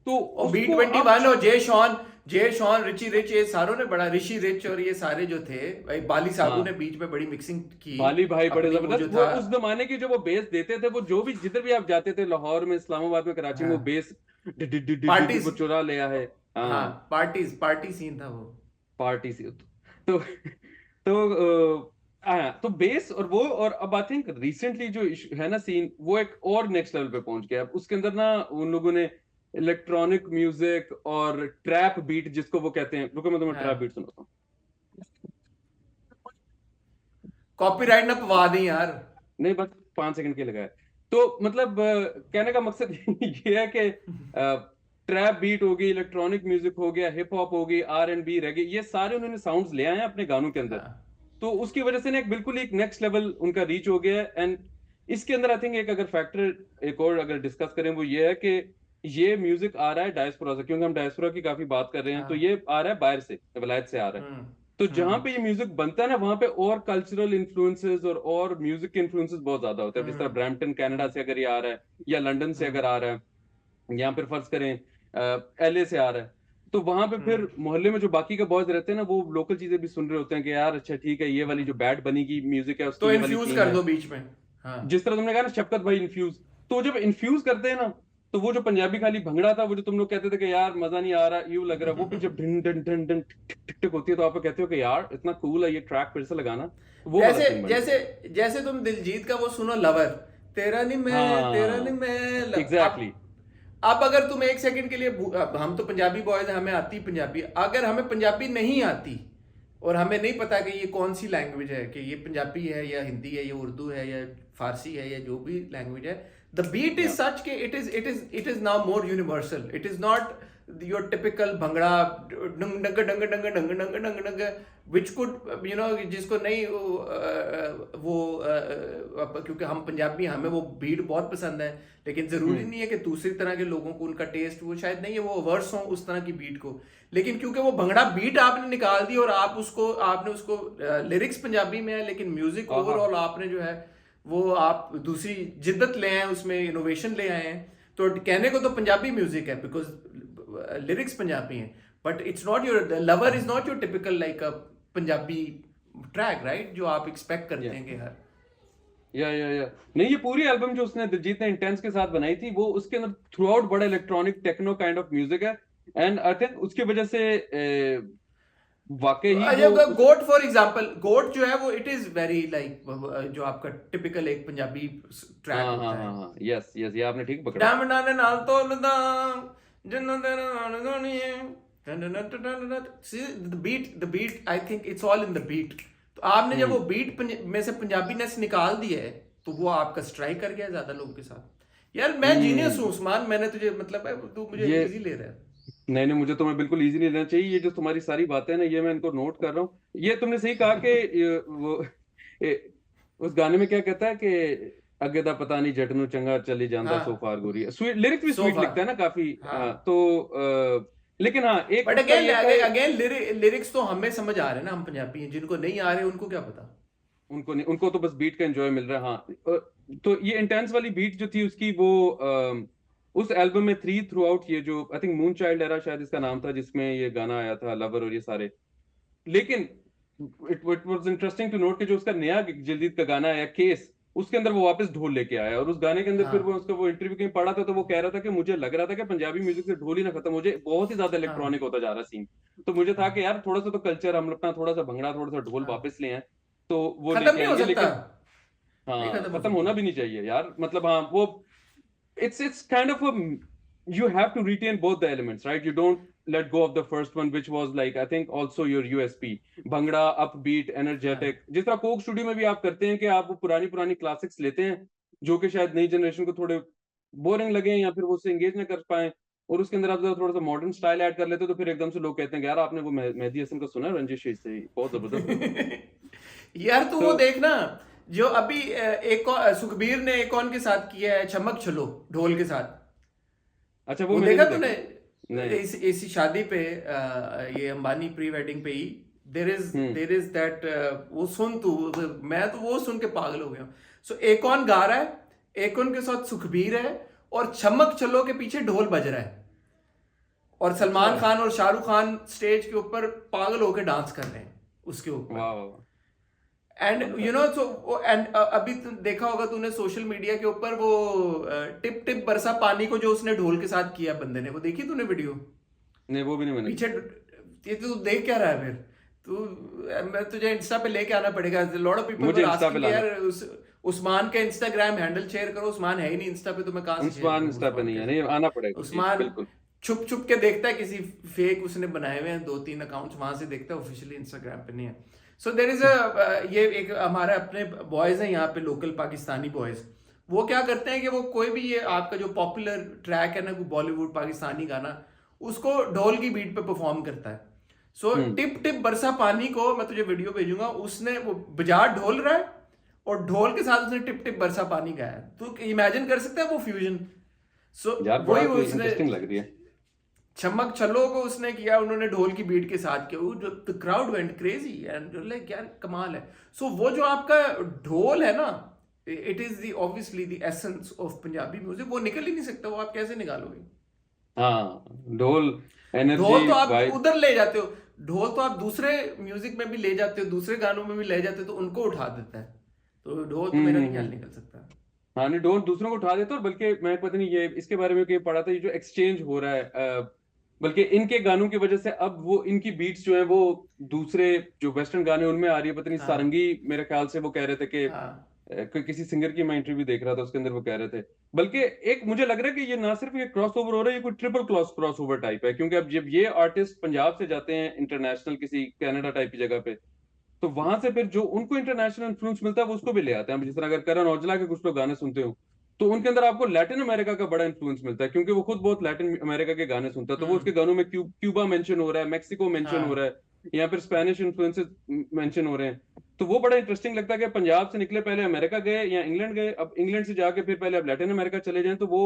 तो और बी उसको ट्वेंटी अब वन और जे शॉन रिची रिच, ये सारों ने बड़ा, ऋषि रिच और ये सारे जो थे भाई, बाली साबू ने हाँ, बीच में बड़ी मिक्सिंग की बाली भाई बड़े अपनी, वो जबरदस्त। जो वो था। उस जमाने के जो वो बेस देते थे, वो जो भी जिधर भी आप जाते थे, लाहौर में, इस्लामाबाद में, कराची में, वो हाँ, बेस वो पार्टीज, चुरा लिया है। हाँ हाँ, पार्टी सीन था वो। पार्टी से तो हाँ, तो बेस और वो, और अब आई थिंक रिसेंटली जो है ना सीन, वो एक और नेक्स्ट लेवल पे पहुंच गया। अब उसके अंदर ना उन लोगों ने इलेक्ट्रॉनिक म्यूजिक और ट्रैप बीट जिसको वो कहते हैं, रुको मैं तुम्हें ट्रैप बीट हाँ, सुनाता हूँ। कॉपीराइट ना पवा दें यार। नहीं, बस 5 सेकंड के लगाया। तो मतलब कहने का मकसद ये है कि ट्रैप बीट हो गई, इलेक्ट्रॉनिक म्यूजिक हो गया, हिप हॉप हो गई, R&B रह गई, ये सारे उन्होंने साउंड्स ले आए हैं अपने गानों के अंदर। हाँ तो उसकी वजह से ना एक बिल्कुल एक नेक्स्ट लेवल उनका रीच हो गया है। एंड इसके अंदर आई थिंक एक अगर फैक्टर एक और अगर डिस्कस करें, वो ये है कि ये म्यूजिक आ रहा है डायस्पोरा से, क्योंकि हम डायस्पोरा की काफी बात कर रहे हैं, तो हाँ। ये आ रहा है बाहर से, विलायत से आ रहा है। हम्म तो जहां हम्म पे ये म्यूजिक बनता है ना, वहां पे और कल्चरल इन्फ्लुएंसेस और म्यूजिक के इन्फ्लुएंसेस बहुत ज्यादा होते हैं। जिस तरह ब्रैम्पटन कनाडा हम्म से अगर ये आ रहा है, या लंदन से हम्म अगर आ रहा है, या फिर फर्ज करें LA से आ रहा है, तो वहां पे हम्म। फिर मोहल्ले में जो बाकी के बॉयज रहते हैं ना, वो लोकल चीजें भी सुन रहे होते हैं कि यार अच्छा ठीक है, ये वाली हम्म। जो बैड बनी की म्यूजिक है, उसकी तो ये वाली इन्फ्यूज थीम कर है। दो बीच में। हाँ जिस तरह तुमने कहा ना शफकत भाई इन्फ्यूज, तो जब इन्फ्यूज करते हैं ना, तो वो जो पंजाबी खाली भंगड़ा था, वो जो तुम लोग कहते थे कि यार मजा नहीं आ रहा, यूं लग रहा है, वो फिर जब ढिन ढिन ढिन ढिन टिक टिक टिक होती है तो आप कहते हो कि यार इतना कूल है ये ट्रैक, फिर से लगाना, तो वो वाला जैसे सीन बन गया। जैसे जैसे तुम दिलजीत का वो सुनो लवर, तेरा नहीं हाँ, मैं एग्जैक्टली। अब अगर तुम एक सेकंड के लिए अब हम तो पंजाबी बॉयज हैं, हमें आती पंजाबी, अगर हमें पंजाबी नहीं आती और हमें नहीं पता कि ये कौन सी लैंग्वेज है, कि ये पंजाबी है या हिंदी है या उर्दू है या फारसी है या जो भी लैंग्वेज है, द बीट इज या सच के it is now more universal, it is not your typical bhangra डंग डंग डंग डंग डंग डंग डंग डंग विच कुड यू नो, जिसको नहीं क्योंकि हम पंजाबी, हमें वो बीट बहुत पसंद है, लेकिन जरूरी नहीं है कि दूसरी तरह के लोगों को उनका टेस्ट वो शायद नहीं है, वो वर्स हो उस तरह की बीट को, लेकिन क्योंकि वो भंगड़ा बीट आपने निकाल दी और आपने उसको लिरिक्स पंजाबी में है लेकिन म्यूजिक हाँ हाँ ओवरऑल आपने जो है वो आप दूसरी जिद्दत ले आए, उसमें इनोवेशन ले आए हैं, तो कहने को तो पंजाबी म्यूजिक है बिकॉज लिरिक्स पंजाबी हैं, but it's not your, lover is not your typical like a Punjabi track, right, जो आप एक्सपेक्ट करते या हैं कि हर या नहीं, ये पूरी एल्बम जो उसने दिलजीत ने इंटेंस के साथ बनाई थी, वो उसके अंदर थ्रू आउट बड़ा electronic techno kind of music है, एंड आई थिंक उसकी वजह से वाकई ही वो अच्छा, उस गोट फॉर एग्जांपल, गोट जो है वो इट इज वेरी लाइक जो आपका टिपिकल एक पंजाबी ट्रैक हाँ हाँ होता है, हाँ हाँ, यस यस, ये आपने ठीक पकड़ा। डामना ने नाल तो लदा जन्नत दे नाल गोनी है, the beat I think it's all in the beat, तो आपने जब वो बीट में से पंजाबीनेस निकाल दिया है तो वो आपका स्ट्राइक कर गया ज्यादा लोगों के साथ। यार मैं जीनियस हूँ हम्म उस्मान, मैंने तुझे मतलब है तू मुझे ये इजी ले रहा है। नहीं नहीं, मुझे तुम्हें बिल्कुल इजी नहीं लेना चाहिए, ये जो तुम्हारी सारी बातें हैं ना, ये मैं इनको नोट कर रहा हूँ। ये तुमने सही कहा कि वो उस गाने में क्या कहता है कि अगे दा पता नहीं जट नू चंगा चली जांदा सो हाँ, फार गोरी, स्वीट लिरिक्स भी सो स्वीट फार, लिखता है ना काफी। हाँ, लेकिन हाँ, एक बट उसका अगेन ये था, अगेन लिरिक्स तो हमें समझ आ रहे हैं ना, हम पंजाबी हैं, जिनको नहीं आ रहे उनको क्या पता। उनको नहीं, उनको तो बस बीट का एंजॉय मिल रहा है। हाँ, तो ये इंटेंस वाली बीट जो थी उसकी, वो उस एल्बम में थ्री थ्रू आउट, ये जो I think moon child era शायद इसका नाम था, जिसमें ये गाना आया था लवर और ये सारे। लेकिन it was interesting to note कि जो उसका नया जल्दीद का गाना आया केस, उसके अंदर वो वापस ढोल लेके आया, और उस गाने के अंदर फिर वो हाँ, उसका वो इंटरव्यू कहीं पढ़ा था, तो वो कह रहा था कि मुझे लग रहा था कि पंजाबी म्यूजिक से ढोल ही ना खत्म हो जाए, बहुत ही ज्यादा हाँ, इलेक्ट्रॉनिक होता जा रहा सीन। तो मुझे था कि हाँ, यार थोड़ा सा तो कल्चर हम अपना, थोड़ा सा भंगड़ा, थोड़ा सा ढोल हाँ, वापस ले आए, तो वो खत्म लेके नहीं हो आएंगे। सकता, लेकिन नहीं हाँ, खत्म हो खत्म सकता। होना भी नहीं चाहिए यार, मतलब हाँ, वो it's kind of a, you have to retain both the elements, right? You don't let go of the first one, which was like I think also your USP, bhangra, upbeat, हाँ, energetic, जिस तरह कोक स्टूडियो में भी आप करते हैं कि आप वो पुरानी पुरानी क्लासिक्स लेते हैं जो कि शायद नई जनरेशन को थोड़े बोरिंग लगे या फिर वो उससे एंगेज ना कर पाए, और उसके अंदर आप थोड़ा सा मॉडर्न स्टाइल ऐड कर लेते हो, तो फिर एकदम से लोग कहते हैं कि यार आपने वो मेहदी हसन का सुना है, रंजिश से बहुत जबरदस्त लगा। यार तू तो वो देखना जो अभी सुखबीर ने एकॉन के साथ किया है, चमक चलो ढोल के साथ, अच्छा, वो वो मैंने देखा नहीं तूने? देखा। नहीं। इसी शादी पे ये अंबानी प्री वेडिंग पे ही हम्म देर इज दैट, वो सुन तू, मैं तो वो सुन के पागल हो गया हूँ। सो एकॉन गा रहा है, एकॉन के साथ सुखबीर है, और चमक चलो के पीछे ढोल बज रहा है, और अच्छा, सलमान खान और शाहरुख खान स्टेज के ऊपर पागल होकर डांस कर रहे हैं उसके वाह ऊपर। वाह वाह, and you no fantastic. So and अभी देखा होगा तूने सोशल मीडिया के ऊपर वो टिप टिप बरसा पानी को जो उसने ढोल के साथ किया बंदे ने, वो देखी तूने वीडियो? नहीं, वो भी नहीं मैंने पीछे देखा। ये तू देख क्या रहा है फिर? तू मैं तुझे इंस्टा पे लेके आना पड़ेगा, लॉट ऑफ पीपल मुझे वर इंस्टा पे आस्किंग लाना। यार उस्मान का इंस्टाग्राम हैंडल शेयर करो, उस्मान है ही नहीं इंस्टा पे, तो मैं कहाँ से शेयर उस्मान करूँ इंस्टा पे उस्मान नहीं है, कैसे? नहीं आना पड़ेगा जी, उस्मान बिल्कुल। छुप छुप के देखता है, किसी फेक उसने बनाए हुए हैं 2-3 अकाउंट्स, वहां से देखता है, ऑफिशियली इंस्टाग्राम पे नहीं है। सो देर इज ये एक हमारे अपने बॉयज हैं यहाँ पे, लोकल पाकिस्तानी बॉयज, वो क्या करते हैं कि वो कोई भी ये आपका जो पॉपुलर ट्रैक है ना, कोई बॉलीवुड पाकिस्तानी गाना, उसको ढोल की बीट पे परफॉर्म करता है। सो हम्म टिप टिप बरसा पानी को मैं तुझे वीडियो भेजूंगा, उसने वो बजा ढोल रहा है और ढोल के साथ उसने टिप टिप बरसा पानी गाया है। तू इमेजिन कर सकता है वो फ्यूजन? सो यार, बड़ा वही कोई उसने इंटरेस्टिंग लग रही है। चमक छल्लो को उसने किया, उन्होंने ढोल की बीट के साथ किया, वो जो the crowd went crazy and like यार कमाल है। सो वो जो आपका ढोल है ना, it is the obviously the essence of Punjabi music, वो निकल ही नहीं सकता, वो आप कैसे निकालोगे? हाँ, ढोल, ढोल एनर्जी, तो आप वाइब। उधर ले जाते हो, ढोल तो आप दूसरे म्यूजिक में भी ले जाते हो, दूसरे गानों में भी ले जाते हो, तो उनको उठा देता है, तो ढोल तो मेरा नहीं ख्याल हम्म। निकल सकता। हाँ नहीं, डोंट दूसरों को उठा देते, और बल्कि मैं पता नहीं ये इसके बारे में कहीं पढ़ा था, ये जो एक्सचेंज हो रहा है बल्कि इनके गानों की वजह से अब वो इनकी बीट्स जो है वो दूसरे जो वेस्टर्न गाने उनमें आ रही है, पता नहीं हाँ सारंगी मेरे ख्याल से वो कह रहे थे कि हाँ कोई किसी सिंगर की मैं इंटरव्यू देख रहा था, उसके अंदर वो कह रहे थे। बल्कि एक मुझे लग रहा है कि ये ना सिर्फ ये क्रॉस ओवर हो रहा है, ये कोई ट्रिपल क्रॉस ओवर टाइप है, क्योंकि अब जब ये आर्टिस्ट पंजाब से जाते हैं इंटरनेशनल किसी कनाडा टाइप की जगह पे, तो वहां से फिर जो उनको इंटरनेशनल इन्फ्लुएंस मिलता है वो उसको भी ले आते हैं। अब जिस तरह अगर करण औजला के कुछ लोग गाने सुनते हो तो उनके अंदर आपको लैटिन अमेरिका का बड़ा इन्फ्लुएंस मिलता है, क्योंकि वो खुद बहुत लैटिन अमेरिका के गाने सुनता है, तो वो हम्म उसके गानों में क्यूबा मेंशन हो रहा है, मेक्सिको मेंशन हो रहा हाँ है, या फिर स्पेनिश इन्फ्लुएंसेस मेंशन हो रहे हैं। तो वो बड़ा इंटरेस्टिंग लगता है कि पंजाब से निकले, पहले अमेरिका गए या इंग्लैंड गए, अब इंग्लैंड से जाके फिर पहले अब लैटिन अमेरिका चले जाएं, तो वो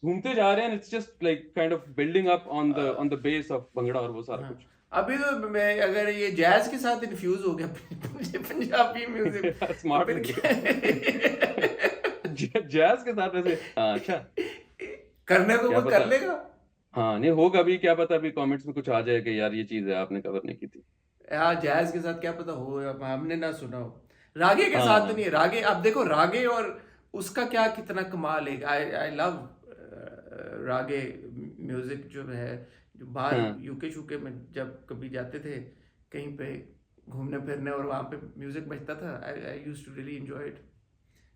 घूमते जा रहे हैं। It's just like kind of building up on the base of bhangra और वो सारा हाँ कुछ। अभी तो मैं अगर ये जैज के साथ इन्फ्यूज हो गया पंजाबी म्यूजिक तो स्मार्ट फिर निकले। क्या जैज के साथ वैसे, हाँ अच्छा, करने को क्या वो पता। कर लेगा। हाँ नहीं होगा, अभी क्या पता, अभी कमेंट्स में कुछ आ जाए कि यार ये चीज है आपने कवर नहीं की थी। हाँ जैज के साथ क्या पता हो, अब हमने ना सुना हो। रागे के साथ तो हाँ। नहीं है, रागे अब देखो रागे और उसका क्या कितना कमाल है। आई आई लव रागे म्यूजिक जो है, जो बाहर हाँ। यूके शूके में जब कभी जाते थे कहीं पे घूमने फिरने और वहाँ पे म्यूजिक बजता था, I I used to really enjoy it.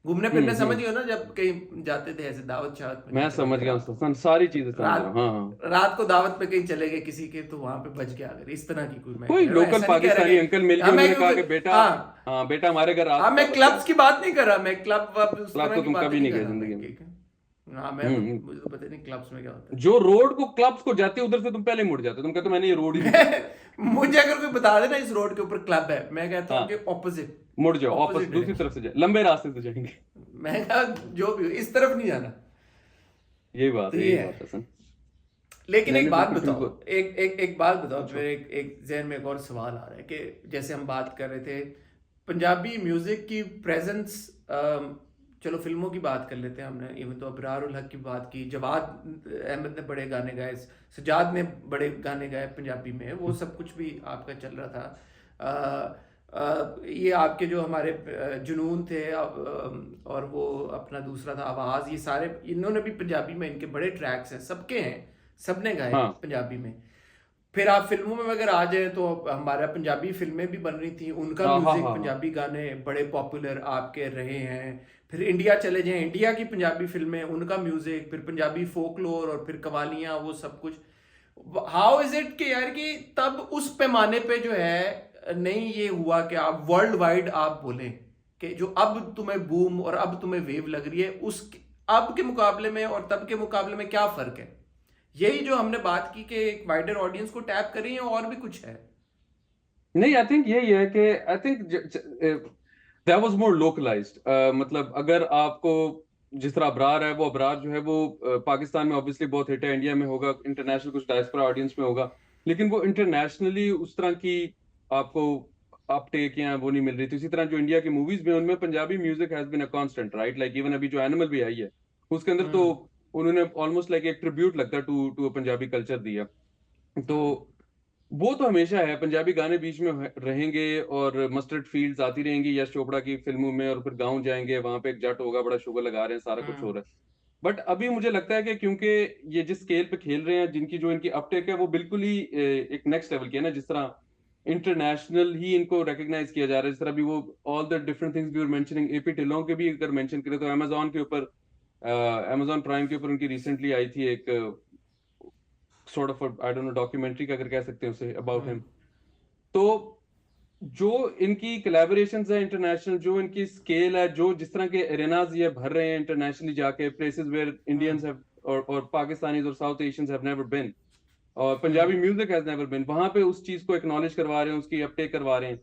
घूमने फिरने समझ हम्म। गए हो ना, जब कहीं जाते थे ऐसे दावत शावत में मैं जाते समझ थे गया, रात को, सारी चीजें समझ रहा रात हूँ, हाँ हाँ। रात को दावत पे कहीं चले गए किसी के, तो वहां पे बज के आ गए, इस तरह की कोई मैं कोई कह रहा हूँ, लोकल ऐसा नहीं कह रहा पाकिस्तानी कि अंकल मिल गए, हाँ मैं उन्होंने कहा क्योंकि कि बेटा, हाँ हाँ बेटा हमारे घर रात हाँ को मैं आओ, बस क्लब्स की बात नहीं कर रहा, मैं क्लब वब उस क्लब तरह तो की तुम बातें कभी नहीं नहीं कर गए रहा मैं जिंदगी में। हाँ मैं तो हम्म। मुझे तो पता नहीं क्लब्स में क्या होता जो रोड को क्लब्स को जाते हो उधर से तुम पहले मुड़ जाते हो, तुम कहते हो मैंने ये रोड ही नहीं देखी। है मुझे अगर कोई बता देना इस रोड के ऊपर क्लब है, मैं कहता हूँ हाँ, कि ऑपोजिट मुड़ जाओ वापस ऑपोजिट दूसरी डायरेक्शन। तरफ से जाए, लंबे रास्ते से जाएंगे। मैं कहा जो भी हो इस तरफ नहीं जाना। यही बात तो है, ये यही है। बात है सर। लेकिन नहीं एक नहीं बात बिल्कुल बताओ, बिल्कुल। एक बात बताओ, पूछो। मेरे एक जहन में एक और सवाल आ रहा है कि जैसे हम बात कर रहे थे पंजाबी म्यूजिक की प्रेजेंस, चलो फिल्मों की बात कर लेते हैं, हमने इवन तो अबरार उल हक की बात की, जवाद अहमद ने बड़े गाने गाए, सजाद ने बड़े गाने गाए पंजाबी में, वो सब कुछ भी आपका चल रहा था। ये आपके जो हमारे जुनून थे और वो अपना दूसरा था आवाज़, ये सारे इन्होंने भी पंजाबी में, इनके बड़े ट्रैक्स हैं, सबके हैं, सबने गाए हाँ पंजाबी में। फिर आप फिल्मों में अगर आ जाए तो हमारा पंजाबी फिल्में भी बन रही थी, उनका हाँ हाँ म्यूजिक हाँ हाँ। पंजाबी गाने बड़े पॉपुलर आपके रहे हैं। फिर इंडिया चले जाएं, इंडिया की पंजाबी फिल्में, उनका म्यूजिक, फिर पंजाबी फोकलोर और फिर कवालियाँ, वो सब कुछ। हाउ इज इट कि यार कि तब उस पैमाने पे जो है नहीं ये हुआ कि आप वर्ल्ड वाइड आप बोलें कि जो अब तुम्हें बूम और अब तुम्हें वेव लग रही है, उस अब के मुकाबले में और तब के मुकाबले में क्या फर्क है? यही जो हमने बात की कि एक वाइडर ऑडियंस को टैप करें, या और भी कुछ है? नहीं आई थिंक यही है कि I think that was more localized. मतलब अगर आपको जिस तरह अबरार है, वो अबरार जो है वो पाकिस्तान में ऑब्वियसली बहुत हिट है, इंडिया में होगा, इंटरनेशनल कुछ डायस्पोरा ऑडियंस में होगा, लेकिन वो इंटरनेशनली उस तरह की आपको अपटेक या वो नहीं मिल रही थी। इसी तरह जो इंडिया की मूवीज में, उनमें Punjabi music has been a constant, right? Like even अभी जो एनिमल भी आई है उसके अंदर तो हम्म उन्होंने ऑलमोस्ट लाइक एक ट्रिब्यूट लगता है टू टू पंजाबी कल्चर दिया। तो हम्म वो तो हमेशा है, पंजाबी गाने बीच में रहेंगे, और मस्टर्ड फील्ड्स आती रहेंगी यश चोपड़ा की फिल्मों में, और फिर गाँव जाएंगे वहां पे एक जट होगा, बड़ा शुगर लगा रहे हैं, सारा कुछ हो हम्म रहा है। बट अभी मुझे लगता है कि क्योंकि ये जिस स्केल पे खेल रहे हैं, जिनकी जो इनकी अपटेक है वो बिल्कुल ही एक नेक्स्ट लेवल की है ना, जिस तरह इंटरनेशनल ही इनको रिकग्नाइज किया जा रहा है, जिस तरह भी वो all the different things we were mentioning, AP Dhillon के भी अगर मेंशन करें तो अमेजोन के ऊपर, अमेजोन प्राइम के ऊपर उनकी रिसेंटली आई थी एक sort of I don't know documentary का अगर कह सकते हैं उसे, अबाउट हिम। हम्म तो जो इनकी कोलैबोरेशंस है इंटरनेशनल, जो इनकी स्केल है, जो जिस तरह के एरेनाज ये भर रहे हैं इंटरनेशनली जाके, places where Indians hmm have और पाकिस्तानीज और South Asians have never been, और hmm Punjabi music has never been, वहां पे उस चीज को एक्नॉलेज करवा रहे हैं, उसकी अपटेक करवा रहे हैं।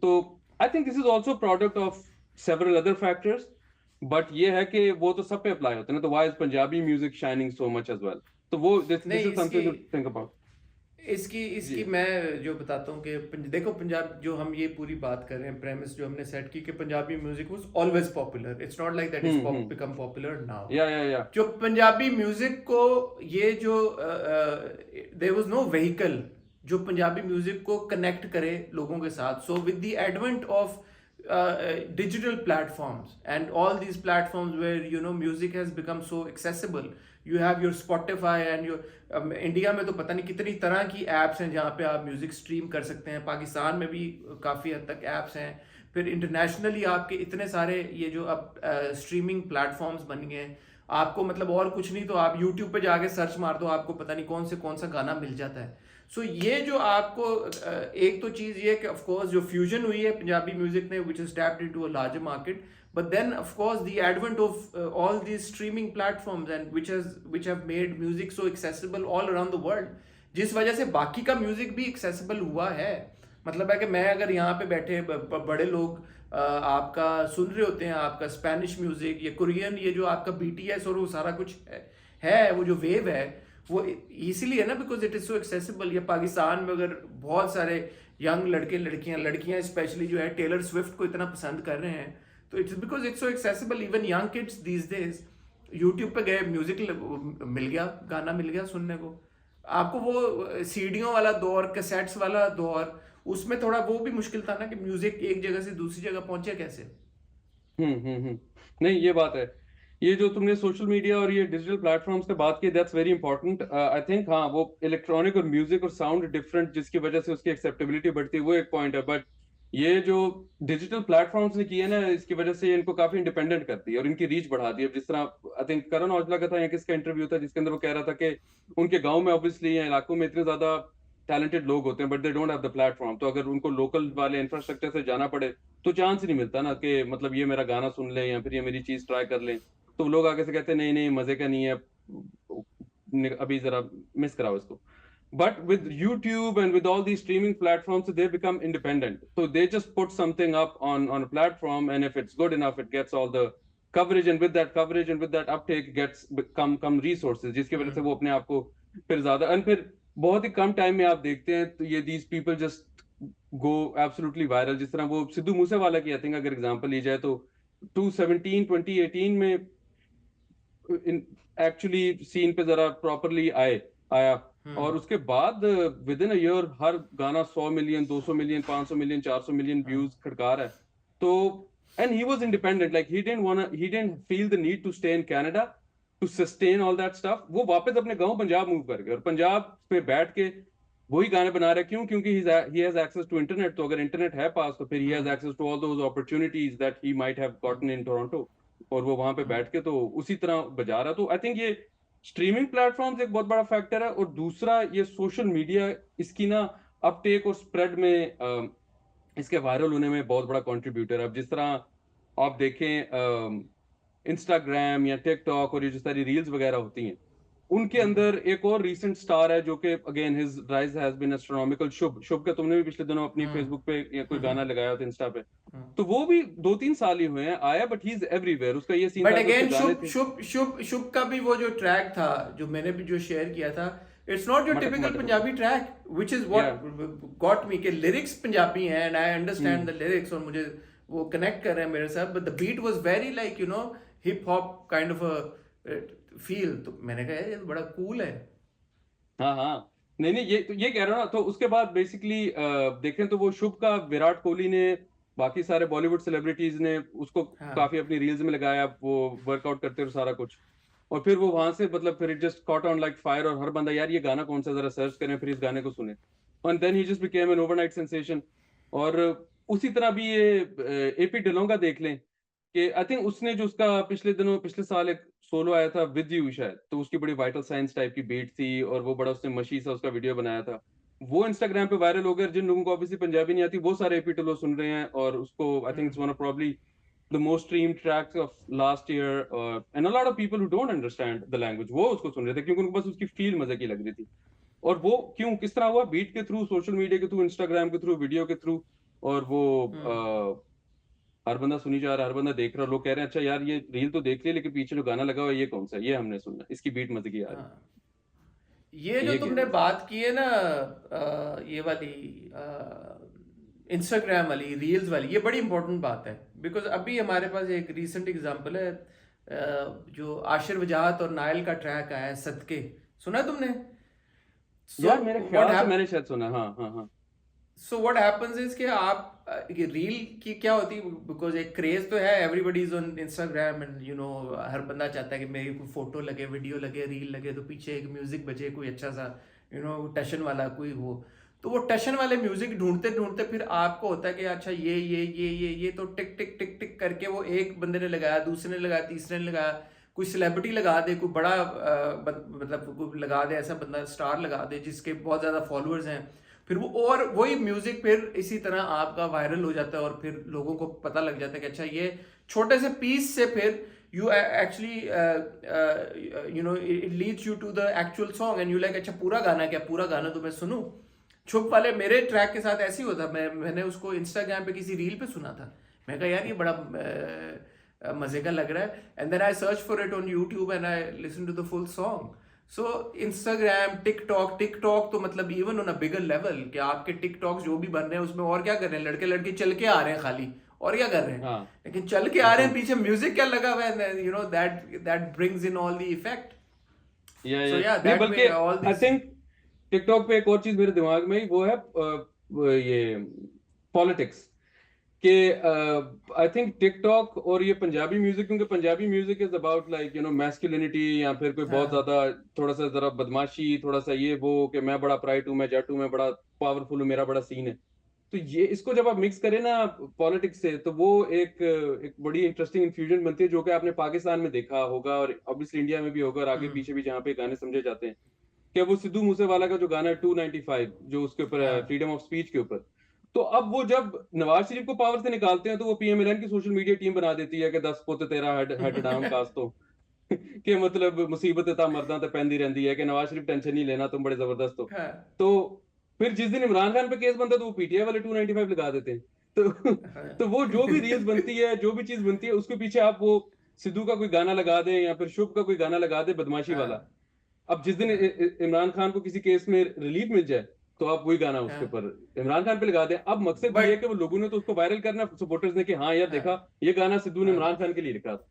तो I think this is also product of several other factors. But ये है कि वो तो सब पे अप्लाई होते हैं ना, तो why is Punjabi music shining so much as well? तो वो दिस नहीं इज इसकी समथिंग टू थिंक अबाउट। इसकी जी। इसकी मैं जो बताता हूँ कि देखो पंजाब, जो हम ये पूरी बात कर रहे हैं, प्रेमिस जो हमने सेट की कि Punjabi music was always popular, it's not like that is hmm. Become popular now. या जो पंजाबी म्यूजिक को ये जो देयर वाज नो व्हीकल जो पंजाबी म्यूजिक को कनेक्ट करे लोगों के साथ, so with the advent of digital platforms, and all these platforms where music has become so accessible. You have your Spotify and your India में तो पता नहीं कितनी तरह की एप्स हैं जहाँ पे आप म्यूजिक स्ट्रीम कर सकते हैं. पाकिस्तान में भी काफ़ी हद तक एप्स हैं. फिर इंटरनेशनली आपके इतने सारे ये जो अब स्ट्रीमिंग प्लेटफॉर्म्स बन गए हैं. आपको मतलब और कुछ नहीं तो आप यूट्यूब पे जाके सर्च मार दो, आपको पता नहीं कौन सा गाना मिल जाता है. सो ये जो आपको एक तो चीज़ ये कि ऑफ कोर्स जो फ्यूजन हुई है पंजाबी म्यूजिक में which is tapped into a larger market, but then of course the advent of all these streaming platforms and which have made music so accessible all around the world, जिस वजह से बाकी का music भी accessible हुआ है. मतलब है कि मैं अगर यहाँ पे बैठे बड़े लोग आपका सुन रहे होते हैं, आपका स्पेनिश म्यूजिक या कोरियन, ये जो आपका BTS और वो सारा कुछ है वो जो वेव है वो इसीलिए है ना because it is so accessible. या पाकिस्तान में अगर बहुत सारे यंग लड़के लड़कियां स्पेशली जो है टेलर स्विफ्ट को इतना पसंद कर रहे हैं, तो it's because it's so accessible. Even young kids these days YouTube पे गए, म्यूजिक मिल गया, गाना मिल गया सुनने को. आपको वो सीडियों वाला दौर, कैसेट्स वाला दौर, उसमें थोड़ा वो भी मुश्किल था ना कि म्यूजिक एक जगह से दूसरी जगह पहुंचे कैसे. नहीं, ये बात है. ये जो तुमने सोशल मीडिया और ये डिजिटल प्लेटफॉर्म्स पे बात की, that's very important. I think हाँ, वो इलेक्ट्रॉनिक और म्यूजिक और साउंड डिफरेंट जिसकी वजह से उसकी एक्सेप्टेबिलिटी बढ़ती है, वो एक पॉइंट है. बट ये जो डिजिटल प्लेटफॉर्म्स ने किए ना, इसकी वजह से इनको काफी इंडिपेंडेंट करती है और इनकी रीच बढ़ा दी है. जिस तरह आई थिंक करण औजला का था या किसका इंटरव्यू था जिसके अंदर वो कह रहा था कि उनके गांव में ऑब्वियसली या इलाकों में इतने ज्यादा टैलेंटेड लोग होते हैं but they don't have the platform. तो अगर उनको लोकल वाले इंफ्रास्ट्रक्चर से जाना पड़े तो चांस ही नहीं मिलता ना कि मतलब ये मेरा गाना सुन ले या फिर ये मेरी चीज ट्राई कर ले. तो लोग आगे से कहते हैं नहीं नहीं मजे का नहीं है, अभी जरा मिस कराओ इसको. But with YouTube and with all these streaming platforms, they become independent. So they just put something up on a platform, and if it's good enough, it gets all the coverage, and with that coverage and with that uptake gets come resources, जिसकी वजह से वो अपने आप को फिर ज्यादा और फिर बहुत ही कम टाइम में आप देखते हैं तो ये these people just go absolutely viral. जिस तरह वो सिद्धू मूसेवाला की आई थिंक अगर एग्जांपल ली जाए तो 2018 में एक्चुअली सीन पे जरा प्रॉपरली आया और उसके बाद विद इन अ ईयर हर गाना 100 million 200 million 500 million 400 million views खड़का रहा है. तो and he was independent, like he didn't feel the need to stay in Canada to sustain all that stuff. वो वापस अपने गांव पंजाब मूव कर गए और पंजाब पे बैठ के वही गाने बना रहे. क्यों? क्योंकि he has access to internet. तो अगर इंटरनेट है पास तो फिर he has access to all those opportunities that he might have gotten in Toronto, और वो वहां पे बैठ के तो उसी तरह बजा रहा. तो आई थिंक ये स्ट्रीमिंग प्लेटफॉर्म्स एक बहुत बड़ा फैक्टर है. और दूसरा ये सोशल मीडिया इसकी ना अपटेक और स्प्रेड में इसके वायरल होने में बहुत बड़ा कंट्रीब्यूटर है. अब जिस तरह आप देखें इंस्टाग्राम या टिकटॉक और ये जो सारी रील्स वगैरह होती हैं उनके अंदर एक और रीसेंट स्टार है जो कि again his rise has been astronomical. Shubh का तुमने भी पिछले दिनों अपनी फेसबुक पे या कोई गाना लगाया था इंस्टा पे, तो वो भी 2-3 साल ही हुए हैं आया, बट ही इज एवरीवेयर. उसका ये सीन बट अगेन शुभ का भी वो जो ट्रैक था जो मैंने भी जो शेयर किया था, it's not your typical Punjabi track which is what got me के लिरिक्स पंजाबी हैं and I understand the lyrics और मुझे वो कनेक्ट कर रहे हैं मेरे साथ, but the beat was very like hip hop kind of a feel. तो मैंने कहा यार ये बड़ा कूल है. हाँ नहीं ये कह रहा हूँ ना. तो उसके बाद बेसिकली देखें तो वो शुभ का विराट कोहली ने बाकी सारे बॉलीवुड सेलिब्रिटीज ने उसको काफी अपनी रील्स में लगाया, वो वर्कआउट करते और सारा कुछ. और फिर वो वहां से मतलब फिर it just caught on like fire और हर बंदा यार ये गाना कौन सा जरा सर्च करें फिर इस गाने को सुने. And then he just became an overnight sensation. और उसी तरह भी ये एपी डिलोंगा देख लें कि आई थिंक उसने जो उसका पिछले साल एक सोलो आया था विद यू शायद, तो उसकी बड़ी वाइटल साइंस टाइप की बीट थी और वो बड़ा उसने मशी सा उसका वीडियो बनाया था. वो इंस्टाग्राम पे वायरल हो गया. जिन लोगों को ऑब्वियसली पंजाबी नहीं आती वो सारे एपी डिलो सुन रहे हैं और उसको आई think it's one of probably the most streamed tracks of last year. And a lot of people who don't understand the language वो उसको सुन रहे थे क्योंकि उनको बस उसकी फील मजे की लग रही थी. और वो क्यों किस तरह हुआ? बीट के थ्रू, सोशल मीडिया के थ्रू, इंस्टाग्राम के थ्रू, वीडियो के थ्रू. और वो हर बंदा सुनी जा रहा है, हर बंदा देख रहा है. लोग कह रहे हैं अच्छा यार ये रील तो देख लिया लेकिन पीछे जो गाना लगा हुआ है ये कौन सा है, ये हमने सुनना, इसकी बीट मजे की आ रही है. ये जो तुमने बात की है ना ये वाली इंस्टाग्राम वाली रील्स वाली, ये बड़ी इंपॉर्टेंट बात है बिकॉज अभी हमारे पास एक रीसेंट एग्जांपल है जो आशिर वजाहत और नायल का ट्रैक आया है सदके. सुना तुमने? यार मेरे ख्याल से मैंने शायद सुना. हाँ. सो व्हाट हैपेंस इज कि आप ये रील की क्या होती है, बिकॉज एक क्रेज तो है, everybody is on Instagram and you know हर बंदा चाहता है कि मेरी कोई फोटो लगे, वीडियो लगे, रील लगे, तो पीछे एक म्यूजिक बजे कोई अच्छा सा यू नो टशन वाला कोई हो। तो वो टशन वाले म्यूजिक ढूंढते ढूंढते फिर आपको होता है कि अच्छा ये तो टिक टिक टिक टिक करके वो एक बंदे ने लगाया, दूसरे ने लगाया, तीसरे ने लगाया, कोई सेलिब्रिटी लगा दे, कोई बड़ा मतलब कोई लगा दे, ऐसा बंदा स्टार लगा दे जिसके बहुत ज़्यादा फॉलोअर्स हैं, फिर वो और वही म्यूजिक फिर इसी तरह आपका वायरल हो जाता है और फिर लोगों को पता लग जाता है कि अच्छा ये छोटे से पीस से फिर you actually you know it leads you to the actual song and you like अच्छा पूरा गाना क्या, पूरा गाना तो मैं सुनूं। छुप वाले मेरे ट्रैक के साथ ऐसे ही होता, मैंने उसको इंस्टाग्राम पे किसी रील पे सुना था, मैं कहा यार ये बड़ा मजे का लग रहा है, and then I search for it on YouTube and I listen to the full song. So Instagram, TikTok तो मतलब even on a bigger level कि आपके टिकटॉक्स जो भी बन रहे हैं उसमें और क्या कर रहे हैं, लड़के लड़के चल के आ रहे हैं खाली, और क्या कर रहे हैं, हाँ लेकिन चल के आ रहे हैं, पीछे म्यूजिक क्या लगा हुआ है, you know that brings in all the effect. So या नहीं, दैट बल्कि way all I this. Think TikTok पे एक और चीज मेरे दिमाग में वो है ये पॉलिटिक्स कि आई थिंक टिकटॉक और ये पंजाबी म्यूजिक, क्योंकि Punjabi music is about like you know masculinity, या फिर कोई बहुत हाँ ज्यादा थोड़ा सा जरा बदमाशी, थोड़ा सा ये वो कि मैं बड़ा प्राइड हूँ, मैं जट हूँ, मैं बड़ा पावरफुल हूँ, मेरा बड़ा सीन है। तो ये इसको जब आप मिक्स करें ना पॉलिटिक्स से, तो वो एक बड़ी इंटरेस्टिंग इन्फ्यूजन बनती है, जो कि आपने पाकिस्तान में देखा होगा और ऑब्वियसली इंडिया में भी होगा, और आगे हम्म, पीछे भी जहाँ पे गाने समझे जाते हैं। क्या वो सिद्धू मूसेवाला का जो गाना है 295, जो उसके ऊपर है हाँ फ्रीडम ऑफ स्पीच के ऊपर, तो अब वो जब नवाज शरीफ को पावर से निकालते हैं तो वो पीएमएलएन की सोशल मीडिया टीम बना देती है कि 10 पुत तेरा हेड डाउन कास्ट हो कि मतलब मुसीबत ता मरदा ते पैंदी रहती है, कि नवाज शरीफ टेंशन नहीं लेना, तुम बड़े जबरदस्त हो। हाँ तो फिर जिस दिन इमरान खान पे केस बनता है तो वो पीटीआई वाले 295 लगा देते हैं। तो हाँ तो वो जो भी रील्स बनती है, जो भी चीज बनती है, उसके पीछे आप वो सिद्धू का कोई गाना लगा दें या फिर शुभ का कोई गाना लगा दे बदमाशी वाला। हाँ अब जिस दिन हाँ इमरान खान को किसी केस में रिलीफ मिल जाए तो आप वही गाना उसके हाँ, ऊपर इमरान खान पे लगा दें। अब मकसद ये है बट कि वो लोगों ने तो उसको वायरल करना, सपोर्टर्स ने, कि हाँ यार देखा हाँ ये गाना सिद्धू ने हाँ इमरान खान के लिए लिखा था।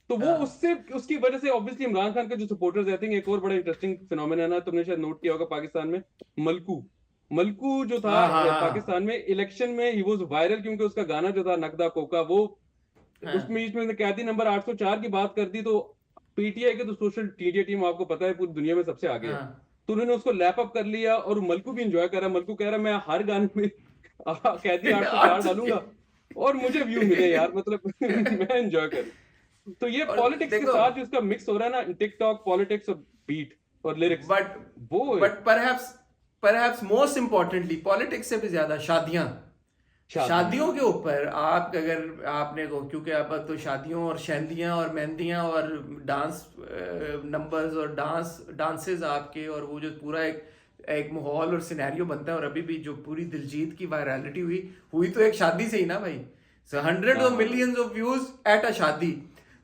तो वो हाँ उससे उसकी वजह से ऑब्वियसली इमरान खान के जो सपोर्टर्स, आई थिंक एक और बड़ा इंटरेस्टिंग फिनोमेना है, तुमने शायद नोट किया होगा पाकिस्तान में, मलकू मलकू जो था हाँ हाँ पाकिस्तान हाँ में इलेक्शन में ही वाज वायरल, क्योंकि उसका गाना जो था नकदा कोका, वो उसमें हाँ बीच में कैदी नंबर 804 की बात कर दी। तो पीटीआई के तो सोशल मीडिया टीम आपको पता है पूरी दुनिया में सबसे आगे है, हाँ तो उन्होंने उसको लैप अप कर लिया और मलकू भी एंजॉय कर रहा है। मलकू कह रहा है मैं हर गाने में कैदी 804 आठ डालूंगा और मुझे व्यू मिले यार, मतलब मैं एंजॉय करूं। तो ये और पॉलिटिक्स के देखो, साथ जो इसका मिक्स हो रहा है ना, टिकटॉक पॉलिटिक्स और बीट और लिरिक्स, बट वो but perhaps most importantly politics से भी ज्यादा शादियां, शादियां। शादियों के ऊपर आप अगर आपने को, क्योंकि आप तो शादियों और शहदियाँ और मेहंदियाँ और डांस नंबर्स और डांसेस आपके, और वो जो पूरा एक एक माहौल और सिनेरियो बनता है, और अभी भी जो पूरी दिलजीत की वायरलिटी हुई हुई तो एक शादी से ही ना भाई, सो हंड्रेड हाँ ऑफ हाँ millions of views at a शादी।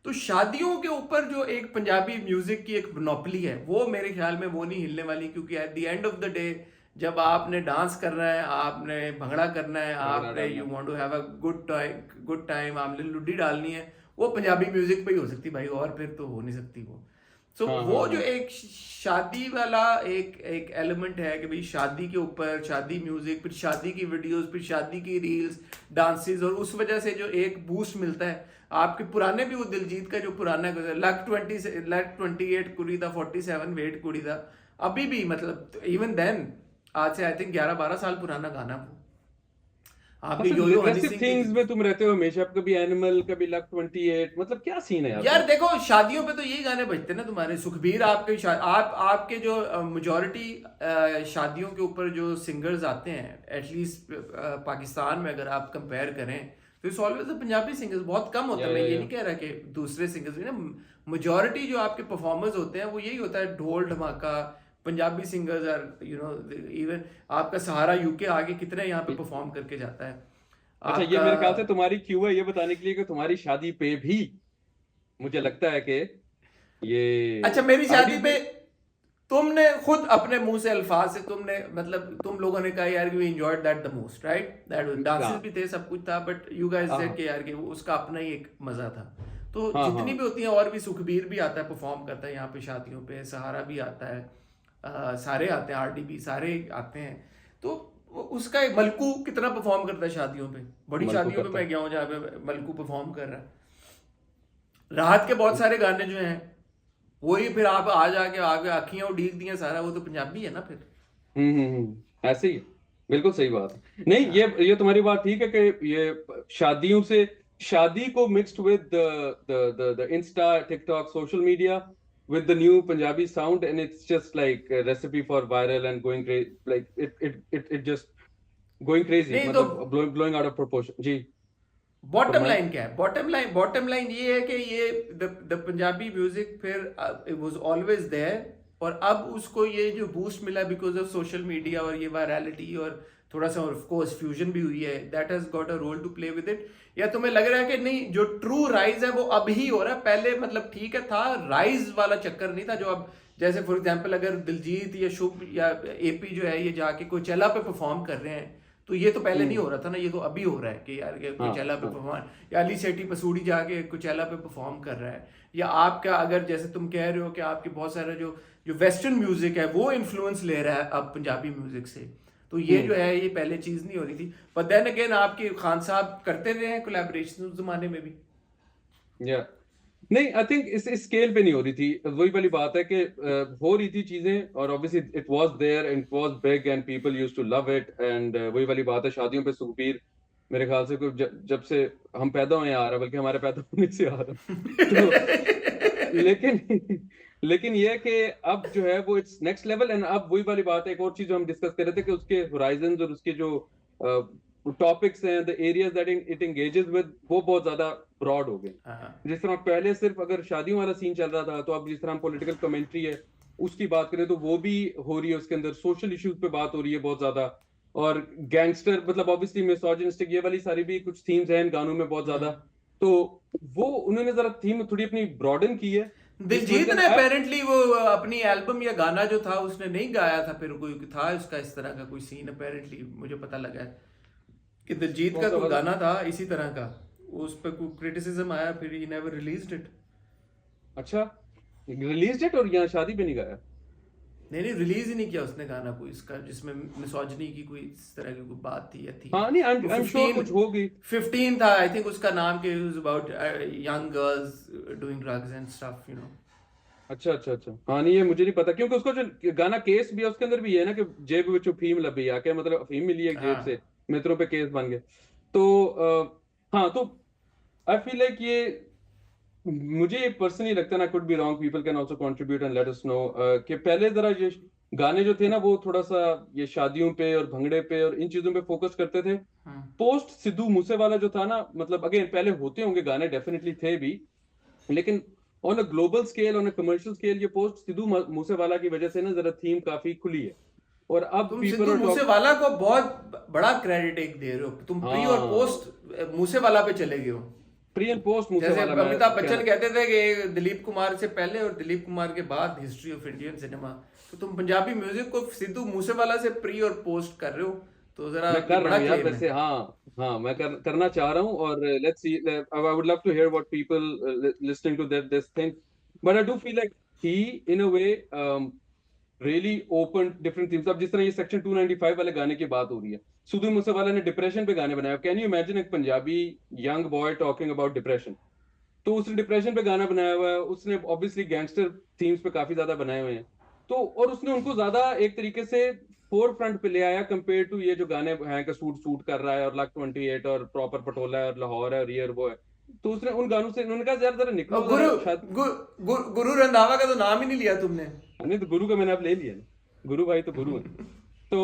तो शादियों के ऊपर जो एक पंजाबी म्यूजिक की एक मोनोपोली है, वो मेरे ख्याल में वो नहीं हिलने वाली, क्योंकि at the end of the day जब आपने डांस करना है, आपने भंगड़ा करना है, भंगड़ा आपने डालना यू है। Want to have a good time, आपने लुड्डी डालनी है, वो पंजाबी म्यूजिक पे ही हो सकती भाई, और फिर तो हो नहीं सकती वो। सो हाँ हाँ वो जो हाँ। एक शादी वाला एक एक एलिमेंट है कि भाई शादी के ऊपर शादी म्यूजिक, फिर शादी की वीडियोस, फिर शादी की रील्स, डांसेस, और उस वजह से जो एक बूस्ट मिलता है आपके पुराने भी, वो दिलजीत का जो पुराना लक 28 कुड़ी था, 47 वेट कुड़ी था, अभी भी मतलब इवन देन आज से आई थिंक 11-12 साल पुराना गाना वो आपके अच्छा, योयो हनी रिग्रेसिव सिंह की। थिंग्स में तुम रहते हो हमेशा, कभी एनिमल, कभी लक 28, मतलब क्या सीन है यार यार तुम्हारा? देखो शादियों पे तो यही गाने बजते हैं ना तुम्हारे, सुखबीर आपके आप आपके जो मेजोरिटी शादियों के ऊपर जो सिंगर्स आते हैं, एटलीस्ट पाकिस्तान में अगर आप कंपेयर करें, तो it's always the Punjabi singers, बहुत कम होता है, मैं ये या नहीं कह रहा कि दूसरे सिंगर्स भी ना, मेजोरिटी जो आपके परफॉर्मर्स होते हैं वो यही होता है, ढोल धमाका, Punjabi singers are you know, even आपका सहारा यूके आगे कितने यहाँ पे परफॉर्म करके जाता है अच्छा, ये आपका। मेरे ख्याल से तुम्हारी क्यों है ये बताने के लिए कि तुम्हारी शादी पे भी मुझे लगता है कि ये अच्छा मेरी शादी आरडीबी। पे तुमने खुद अपने मुंह से अल्फाज से तुमने मतलब तुम लोगों ने कहा यार we enjoyed that the most, right, that dances हाँ भी थे, सब कुछ था, बट यू गाइस सेड हाँ कि यार कि वो उसका अपना ही एक मजा था। तो हाँ जितनी हाँ। भी होती हैं, और भी सुखबीर भी आता है परफॉर्म करता है यहाँ पे शादियों पे, सहारा भी आता है, सारे आते हैं, आरडीबी सारे आते हैं। तो उसका एक मलकू कितना परफॉर्म करता है शादियों पे, बड़ी मलकू शादियों पे करता मैं गया हूँ जहाँ पे मलकू परफॉर्म कर रहा है। राहत के बहुत सारे गाने जो हैं वही फिर आप आ जाके आगे आखियां उड़ीक दिया सारा, वो तो पंजाबी है ना फिर। ऐसे ही है। बिल्कुल सही बात है। नहीं, हाँ ये तुम्हारी बात ठीक है कि ये शादियों से शादी को mixed with the Insta TikTok social media with the new Punjabi sound, and it's just like a recipe for viral and going crazy, like it just going crazy, नहीं तो मतलब blowing out of proportion जी। Bottom फरमाएं। Line क्या है, bottom line ये है कि ये द पंजाबी म्यूजिक फिर इट वाज ऑलवेज देयर, और अब उसको ये जो बूस्ट मिला बिकॉज ऑफ सोशल मीडिया और ये वायरलिटी और थोड़ा सा ऑफ कोर्स फ्यूजन भी हुई है, that has got a role to play with it. या तुम्हें लग रहा है कि नहीं, जो ट्रू राइज है वो अब ही हो रहा है, पहले मतलब ठीक है था, राइज वाला चक्कर नहीं था जो अब, जैसे फॉर एग्जांपल अगर दिलजीत या शुभ या एपी जो है ये जाके कोचेला पे परफॉर्म कर रहे हैं, तो ये तो पहले नहीं हो रहा था ना, ये तो अभी हो रहा है कि यार हाँ कोचेला पे हाँ परफॉर्म, या अली सेठी पसूड़ी जाके कोचेला पे परफॉर्म कर रहा है, या आपका अगर जैसे तुम कह रहे हो कि आपके बहुत सारे जो जो वेस्टर्न म्यूजिक है वो इन्फ्लुएंस ले रहा है अब पंजाबी म्यूजिक से, तो ये जो है ये पहले चीज नहीं हो रही थी। पर देन अगेन आपके खान साहब करते रहे हैं कोलैबोरेशन उस जमाने में भी। या नहीं, आई थिंक इस स्केल पे नहीं हो रही थी। वही वाली बात है कि हो रही थी चीजें, और obviously it was there and it was big and people used to love it, एंड वही वाली बात है, शादियों पे सुखबीर मेरे ख्याल से कोई जब से हम पैदा हुए आ रहा, बल्कि हमारे पैदा होने से आ रहा। तो लेकिन लेकिन ये है कि अब जो है वो इट्स नेक्स्ट लेवल, एंड अब वही वाली बात है, एक और चीज जो हम डिस्कस कर रहे थे कि उसके होराइजंस और उसके जो टॉपिक्स हैं, the areas that it engages with, वो बहुत ज्यादा ब्रॉड हो गए। हाँ जिस तरह पहले सिर्फ अगर शादियों वाला सीन चल रहा था, तो अब जिस तरह पॉलिटिकल कमेंट्री है उसकी बात करें तो वो भी हो रही है, उसके अंदर सोशल इश्यूज पे बात हो रही है बहुत ज्यादा, और गैंगस्टर मतलब ऑब्वियसली मिसोजिनिस्टिक ये वाली सारी भी कुछ थीम्स हैं इन गानों में बहुत ज्यादा। तो वो उन्होंने जरा थीम थोड़ी अपनी ब्रॉडन की है, जिसकी वजह दिलजीत से ने अब अपेरेंटली वो अपनी एल्बम या गाना जो था उसने नहीं गाया था, फिर कोई था उसका इस तरह का कोई सीन, अपेरेंटली मुझे पता लगा है कि दिलजीत कौन का सा कोई वाला। गाना था इसी तरह का, उस पर कोई क्रिटिसिज्म आया, फिर ही नेवर रिलीज्ड इट। अच्छा, रिलीज डेट और यहाँ शादी पे नहीं गाया। नहीं नहीं, रिलीज ही नहीं किया उसने गाना कोई इसका जिसमें मिसोजिनी की कोई इस तरह की कोई बात थी या थीम। हाँ नहीं, वो आई एम श्योर 15 कुछ होगी। 15 था आई थिंक उसका नाम, के about young girls doing drugs and stuff you know. अच्छा अच्छा अच्छा, हाँ नहीं ये मुझे नहीं पता, क्योंकि उसका जो गाना केस भी है उसके अंदर भी है ना कि जेब विच अफीम लभी आके, मतलब अफीम मिली है जेब से, हाँ मित्रों पे केस बन गए। तो हाँ, तो आई फील लाइक ये, मुझे पर्सनली लगता है ना, could be wrong, people can also contribute and let us know, कि पहले जरा ये गाने जो थे ना वो थोड़ा सा ये शादियों पे और भंगड़े पे और इन चीजों पे फोकस करते थे। हाँ पोस्ट सिद्धू मूसेवाला जो था ना, मतलब अगेन पहले होते होंगे गाने, डेफिनेटली थे भी, लेकिन on a global scale, on a commercial scale, ये पोस्ट सिद्धू मूसेवाला की वजह से ना जरा थीम काफी खुली है, और अब तुम people Sidhu are talk. Moosewala को बहुत बड़ा क्रेडिट एक दे रहे हो, तुम प्री और हाँ, पोस्ट मूसेवाला पे चले गए हो। प्री एंड पोस्ट जैसे मूसेवाला मैं अमिताभ कहना। बच्चन कहते थे कि दिलीप कुमार से पहले और दिलीप कुमार के बाद हिस्ट्री ऑफ इंडियन सिनेमा, तो तुम पंजाबी म्यूजिक को सिद्धू मूसेवाला से प्री और पोस्ट कर रहे हो, तो जरा मैं ये कर रहा बड़ा हूँ यार क्लेम है। वैसे, हाँ हाँ, मैं करना चाह रहा हूँ, और let's see, I would love to hear what people listening to that this thing, but I do feel like he in a way really open different themes. अब जिस तरह ये सेक्शन 295 वाले गाने की बात हो रही है, सिद्धू मूसेवाला ने डिप्रेशन पे गाने बनाए, कैन यू इमेजिन एक Punjabi young boy talking about depression. तो उसने डिप्रेशन पे गाना बनाया हुआ है, उसने ऑब्वियसली गैंगस्टर थीम्स पे काफी ज्यादा बनाए हुए हैं, तो और उसने उनको ज्यादा एक तरीके से फोर फ्रंट पे ले आया कंपेयर टू ये जो गाने हैं कि सूट सूट कर रहा है और लक 28 और प्रॉपर पटोला है और लाहौर है और ये और वो है। तो उसने उन गानों से, उन्होंने कहा यार जरा और निकलो जरा शायद। गुरु रंधावा का तो नाम ही नहीं लिया तुमने। नहीं तो गुरु का मैंने अब ले लिया ना, गुरु भाई तो गुरु है। तो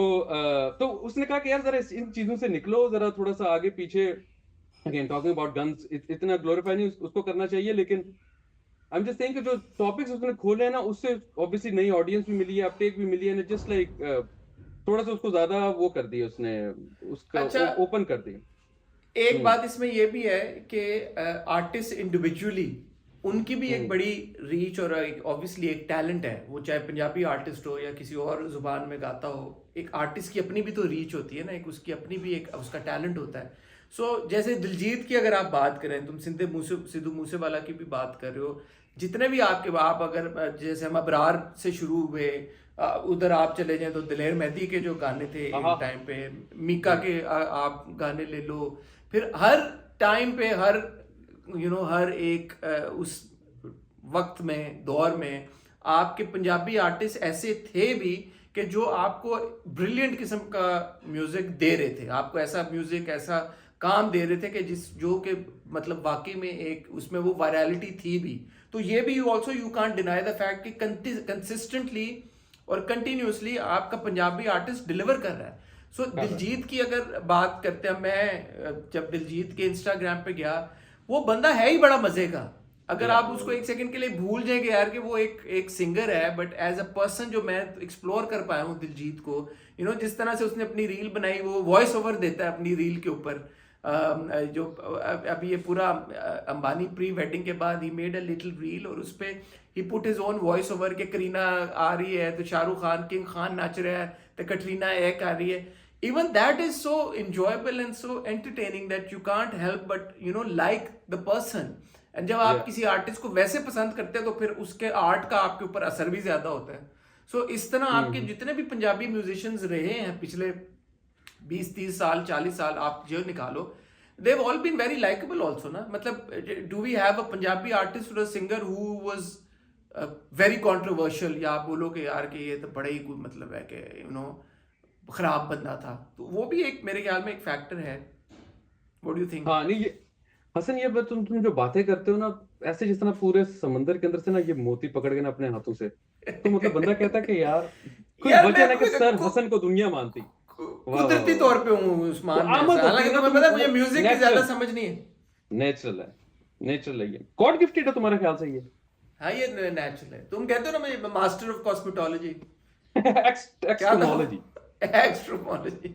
तो उसने कहा कि यार जरा इन चीजों से निकलो, जरा थोड़ा सा आगे पीछे, अगेन टॉकिंग अबाउट गन्स, इतना ग्लोरीफाई नहीं उसको करना चाहिए, लेकिन आई एम जस्ट सेइंग कि जो टॉपिक्स उसने खोले हैं ना, उससे ऑब्वियसली नई ऑडियंस भी मिली है, अपटेक भी मिली है, एंड जस्ट लाइक थोड़ा सा उसको ज्यादा वो कर दिया उसने, उसका अच्छा, ओपन कर दिया। एक हम्म बात इसमें यह भी है कि आर्टिस्ट इंडिविजुअली उनकी भी एक हम्म बड़ी रीच और एक ऑब्वियसली एक टैलेंट है, वो चाहे पंजाबी आर्टिस्ट हो या किसी और जुबान में गाता हो, एक आर्टिस्ट की अपनी भी तो रीच होती है ना, एक उसकी अपनी भी एक उसका टैलेंट होता है। सो जैसे दिलजीत की अगर आप बात करें, तुम सिद्धू मूसेवाला की भी बात कर रहे हो, जितने भी आपके आप अगर जैसे हम अबरार से शुरू हुए, उधर आप चले जाएं तो दिलेर मेहंदी के जो गाने थे एक हाँ टाइम पे, मीका के आप गाने ले लो, फिर हर टाइम पे हर हर एक उस वक्त में दौर में आपके पंजाबी आर्टिस्ट ऐसे थे भी कि जो आपको ब्रिलियंट किस्म का म्यूजिक दे रहे थे, आपको ऐसा म्यूजिक ऐसा काम दे रहे थे कि जिस जो कि मतलब वाकई में एक उसमें वो वायरलिटी थी भी। तो ये भी also you can't deny the fact कि कंसिस्टेंटली और कंटिन्यूसली आपका पंजाबी आर्टिस्ट डिलीवर कर रहा है। सो दिलजीत की अगर बात करते हैं, मैं जब दिलजीत के इंस्टाग्राम पे गया, वो बंदा है ही बड़ा मजे का। अगर आप उसको एक सेकंड के लिए भूल जाएंगे यार कि वो एक सिंगर है, बट एज अ पर्सन जो मैं एक्सप्लोर कर पाया हूँ दिलजीत को, जिस तरह से उसने अपनी रील बनाई, वो वॉइस ओवर देता है अपनी रील के ऊपर। जो अभी ये पूरा अंबानी प्री वेडिंग के बाद ही मेड अ लिटिल रील, और उस पे ही put his own voice over के करीना आ रही है तो शाहरुख खान किंग खान नाच रहा है तो कटरीना एक आ रही है। even that is so enjoyable and so entertaining that you can't help but like the person। and जब आप किसी आर्टिस्ट को वैसे पसंद करते हैं तो फिर उसके आर्ट का आपके ऊपर असर भी ज्यादा होता है। सो इस तरह आपके जितने भी पंजाबी म्यूजिशियंस रहे हैं पिछले 20-30 साल 40 साल आप जो निकालो, they've all been very likable also ना। मतलब do we have a Punjabi artist or a singer who was very controversial, या आप बोलो कि यार कि ये तो बड़ा ही मतलब है कि खराब बंदा था? तो वो भी एक मेरे ख्याल में एक फैक्टर है। What do you think? हाँ नहीं, ये हसन, ये तुम जो बातें करते हो ना, ऐसे जिस तरह पूरे समंदर के अंदर से ना ये मोती पकड़ के ना अपने हाथों से, तो मतलब बंदा कहता कि यार कोई वजह ना कि सर हसन को दुनिया मानती। कुदरती तौर पे हूँ उस्मान, हालांकि तुम्हें पता है मुझे म्यूजिक की ज्यादा समझ नहीं है। नेचुरल है, नेचुरल है, ये गॉड गिफ्टेड है तुम्हारे ख्याल से ये? हाँ ये नेचुरल है। तुम कहते हो ना मैं मास्टर ऑफ कॉस्मेटोलॉजी, एक्सट्रोमोलॉजी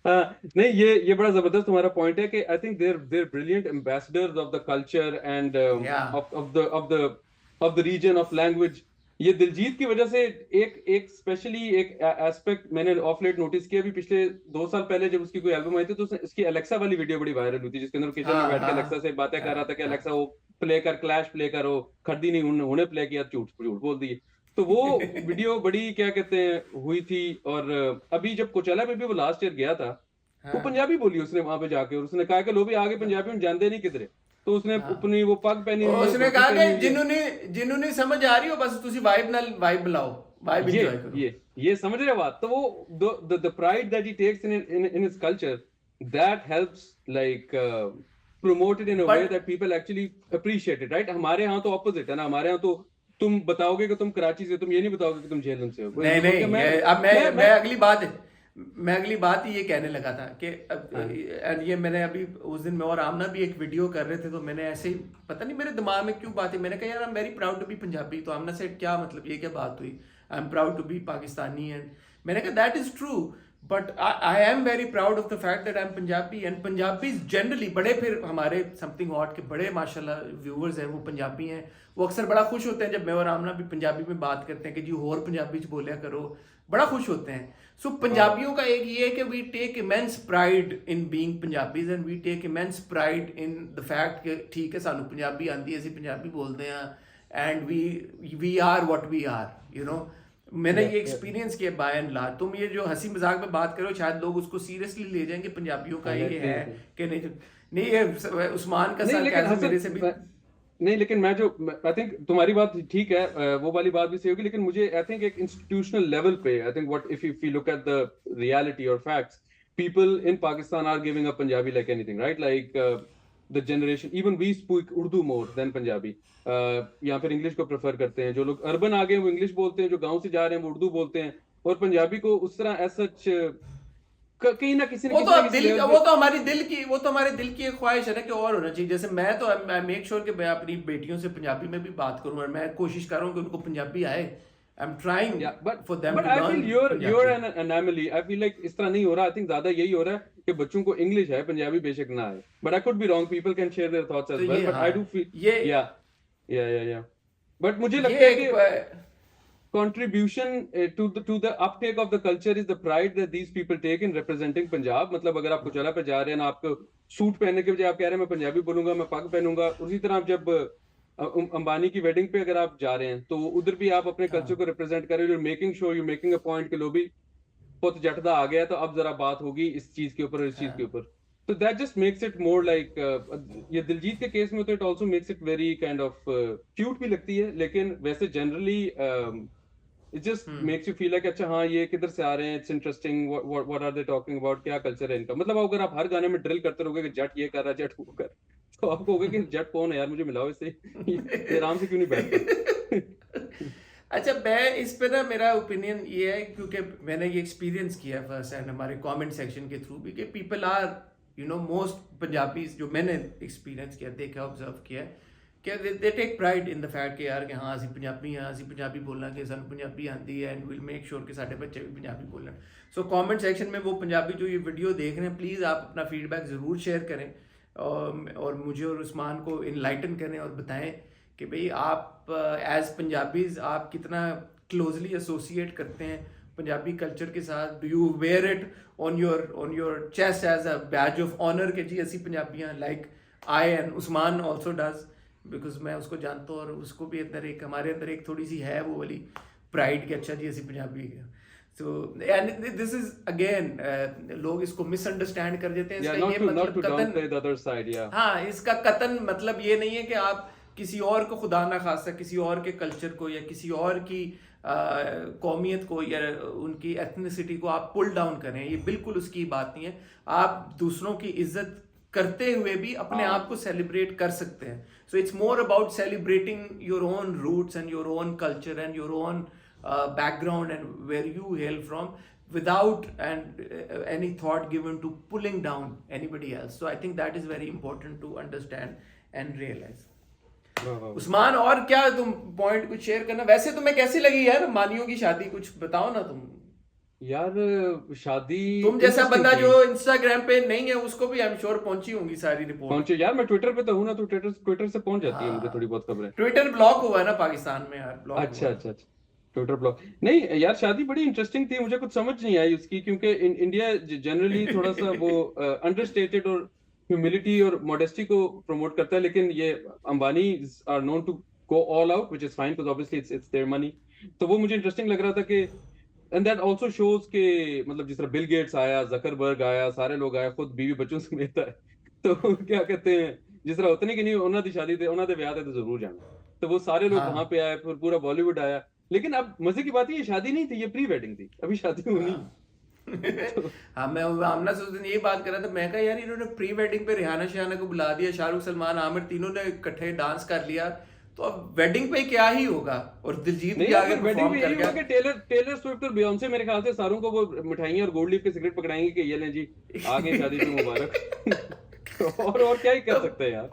नहीं, ये बड़ा जबरदस्त तुम्हारा पॉइंट है कि I think there brilliant ambassadors of the culture and of the region of language. ये दिलजीत की वजह से एक स्पेशली एक एस्पेक्ट मैंने ऑफ लेट नोटिस किया। भी पिछले 2 साल पहले जब उसकी कोई एल्बम आई थी तो इसकी अलेक्सा वाली वीडियो बड़ी वायरल हुई थी, जिसके अंदर किचन में बैठ के अलेक्सा से बातें कर रहा था कि अलेक्सा वो प्ले कर, क्लैश प्ले करो, खरीदी नहीं उन्होंने प्ले किया, झूठ बोल दिए। तो वो वीडियो बड़ी क्या कहते हैं हुई थी। और अभी जब कोचेला पे भी वो लास्ट ईयर गया था, वो पंजाबी बोली उसने वहां पे जाके, और उसने कहा कि लोग भी आगे पंजाबी में जानते नहीं किधरे, तो उसने अपनी वो पग पहनी हुई, उसने कहा कि जिन्होंने समझ आ रही हो बस तुसी वाइब बुलाओ, वाइब एंजॉय करो। ये समझ रहे बात। तो वो the pride that he takes in his culture, that helps like promote it in a way that people actually appreciate it, right? हमारे यहाँ तो ऑपोजिट है ना। हमारे यहाँ तो तुम बताओगे कि तुम कराची से, तुम ये नहीं बताओगे कि तुम झेलम से हो। नहीं, अब मैं अगली बात ही ये कहने लगा था कि ये मैंने अभी उस दिन मैं और आमना भी एक वीडियो कर रहे थे, तो मैंने ऐसे ही पता नहीं मेरे दिमाग में क्यों बात है, मैंने कहा यार I am very proud to be Punjabi. तो आमना से क्या मतलब, ये क्या बात हुई, I am proud to be Pakistani. And मैंने कहा that is true, but I am very proud of the fact that I am Punjabi. And Punjabi generally बड़े, फिर हमारे समथिंग हॉट के बड़े माशाल्लाह व्यूअर्स हैं वो पंजाबी हैं, वो अक्सर बड़ा खुश होते हैं जब मैं और आमना भी पंजाबी में बात करते हैं कि जी और पंजाबी च बोलिया करो, बड़ा खुश होते हैं। सो पंजाबियों का एक ये है कि we take immense pride in being Punjabis, and we take immense pride in the fact कि ठीक है सानू पंजाबी आंदी है, ਅਸੀਂ पंजाबी बोलते हैं, and we are what we are, मैंने ये एक्सपीरियंस किया बाय एंड लार्ज। तुम ये जो हंसी मजाक में बात करो शायद लोग उसको सीरियसली ले जाएंगे, पंजाबियों का ये है कि नहीं ये उस्मान का साथ मेरे से भी नहीं। लेकिन मैं जो आई थिंक तुम्हारी बात ठीक है, वो वाली बात भी सही होगी, लेकिन मुझे आई थिंक एक इंस्टीट्यूशनल लेवल पे I think what if you look at the reality और facts, people in Pakistan are giving up Punjabi like anything, right? Like the generation, even we speak Urdu more than Punjabi, या फिर इंग्लिश को prefer करते हैं। जो लोग अर्बन आ गए वो इंग्लिश बोलते हैं, जो गांव से जा रहे हैं वो उर्दू बोलते हैं, और पंजाबी को उस तरह एज सच कहीं ना किसी वो तो हमारे दिल की एक ख्वाहिश है ना कि और होना चाहिए। जैसे मैं तो आई मेक श्योर कि मैं अपनी बेटियों से पंजाबी में भी बात करूं, और मैं कोशिश कर रहा हूं कि उनको पंजाबी आए। I'm trying for them to learn. But I feel you're an anomaly. I feel like इस तरह नहीं हो रहा। I think ज्यादा यही हो रहा है कि बच्चों को इंग्लिश है, पंजाबी बेशक ना आए। But I could be wrong. People can share their thoughts as well. But I do feel yeah. But मुझे लगता है कि contribution to the uptake of the culture is the pride that these people take in representing Punjab. मतलब अगर आप कोचेला पे जा रहे हैं ना, आपको सूट पहनने के बजाय आप कह रहे हैं मैं पंजाबी बोलूंगा, मैं पग पहनूंगा, उसी तरह आप जब अंबानी की वेडिंग पे अगर आप जा रहे हैं तो उधर भी आप अपने कल्चर हाँ को रिप्रेजेंट कर रहे हो, making sure you making a point कि लो भी पुत जटदा आ गया तो अब जरा बात होगी इस चीज के ऊपर और इस चीज के हाँ ऊपर। तो that just makes it more like, ये दिलजीत के केस में तो it also makes it very kind of cute भी लगती है, लेकिन वैसे generally it just hmm makes you feel like अच्छा हाँ ये किधर से आ रहे हैं, it's interesting, what are they talking about, क्या कल्चर है इनका। मतलब अगर आप हर गाने में ड्रिल करते रहोगे कि जट ये कर रहा है जट वो कर, तो आपको होगा कि जट कौन है यार, मुझे मिलाओ इससे, ये आराम से क्यों नहीं बैठता। अच्छा, मैं इस पे ना, मेरा ओपिनियन ये है क्योंकि मैंने ये एक्सपीरियंस किया है फर्स्ट हैंड हमारे कमेंट सेक्शन के थ्रू भी, कि पीपल आर मोस्ट पंजाबी जो मैंने एक्सपीरियंस किया, देखा, ऑब्जर्व किया है कि they take pride in the fact कि यार कि हाँ ਅਸੀਂ ਪੰਜਾਬੀ ਹਾਂ, ਅਸੀਂ ਪੰਜਾਬੀ बोलांगे, ਸਾਨੂੰ ਪੰਜਾਬੀ आती है, एंड विल मेक श्योर कि साढ़े बच्चे भी पंजाबी बोलन। सो कमेंट सेक्शन में वो पंजाबी जो ये वीडियो देख रहे हैं, प्लीज़ आप अपना फीडबैक ज़रूर शेयर करें और मुझे और उस्मान को इनलाइटन करें और बताएं कि भाई आप एज पंजाबीज आप कितना क्लोजली एसोसिएट करते हैं पंजाबी कल्चर के साथ। Do you wear it on your chest as a badge of honour कि जी असी पंजाबी हैं, like I and Usman also does, because मैं उसको जानता हूँ और उसको भी अंदर एक, हमारे अंदर एक थोड़ी सी है वो वाली प्राइड कि अच्छा जी असी पंजाबी हैं। So and this is again, लोग इसको मिसअंडरस्टैंड कर देते हैं। Yeah, इसका not ये to मतलब downplay कतन, the other side, yeah. हाँ, इसका कतन मतलब ये नहीं है कि आप किसी और को, खुदा ना खास्ता किसी और के कल्चर को या किसी और की कौमियत को या उनकी एथनिसिटी को आप पुल डाउन करें, ये बिल्कुल उसकी बात नहीं है। आप दूसरों की इज्जत करते हुए भी अपने आप को सेलिब्रेट कर सकते हैं। So it's more about celebrating your own roots and your own culture and your own background and where you hail from, without any thought given to pulling down anybody else. So I think that is very important to understand and realize. हाँ। उस्मान, और क्या तुम point कुछ share करना? वैसे तुम्हें कैसी लगी यार मानियो की शादी, कुछ बताओ ना तुम। यार शादी तुम जैसा interesting बंदा थी। जो इंस्टाग्राम पे नहीं है उसको भी आई एम श्योर पहुंची होंगी सारी रिपोर्ट। पहुंचे यार, मैं ट्विटर पे तो हूँ ना, तो ट्विटर से पहुंच जाती है मुझे हाँ, थोड़ी बहुत खबरें। ट्विटर ब्लॉक हुआ है ना पाकिस्तान में यार, ब्लॉक अच्छा हुआ है। अच्छा अच्छा, ट्विटर ब्लॉग नहीं यार, शादी बड़ी इंटरेस्टिंग थी, मुझे कुछ समझ नहीं आई उसकी, क्योंकि इंडिया जनरली थोड़ा सा वो अंडरस्टेटेड और ह्यूमिलिटी और मॉडेस्टी को प्रमोट करता है, लेकिन ये Ambani are known to go all out, which is fine because obviously it's their money. तो वो मुझे इंटरेस्टिंग लग रहा था कि एंड दैट आल्सो शोज के, मतलब जिस तरह बिल गेट्स आया, जकरबर्ग आया, सारे लोग आए, खुद बीवी बच्चों समेत आए, तो क्या कहते हैं, जिस तरह होता नहीं कि नहीं उन्होंने दी शादी थे, उन्होंने ब्याह थे तो जरूर जाना, तो वो सारे लोग वहां हाँ पे आए, फिर पूरा बॉलीवुड आया। लेकिन अब मजे की बात ये शादी नहीं थी, ये प्री वेडिंग थी, अभी शादी होनी। हाँ तो हाँ, मैं आमना से उस दिन ये बात कर रहा था, मैं कहा यार इन्होंने प्री वेडिंग पे रिहाना शहाना को बुला दिया, शाहरुख सलमान आमिर तीनों ने इकट्ठे डांस कर लिया, तो अब वेडिंग पे क्या ही होगा। और दिलजीत नहीं भी यार, आगे फिर वेडिंग परफॉर्म में कर यही होगा गया। कि टेलर स्विफ्ट और बियोंसे मेरे ख्याल से सारों को वो मिठाइयाँ और गोल्ड लीफ के सिगरेट पकड़ाएंगे कि ये लें जी, आगे शादी पे मुबारक। और क्या ही कर सकते हैं यार।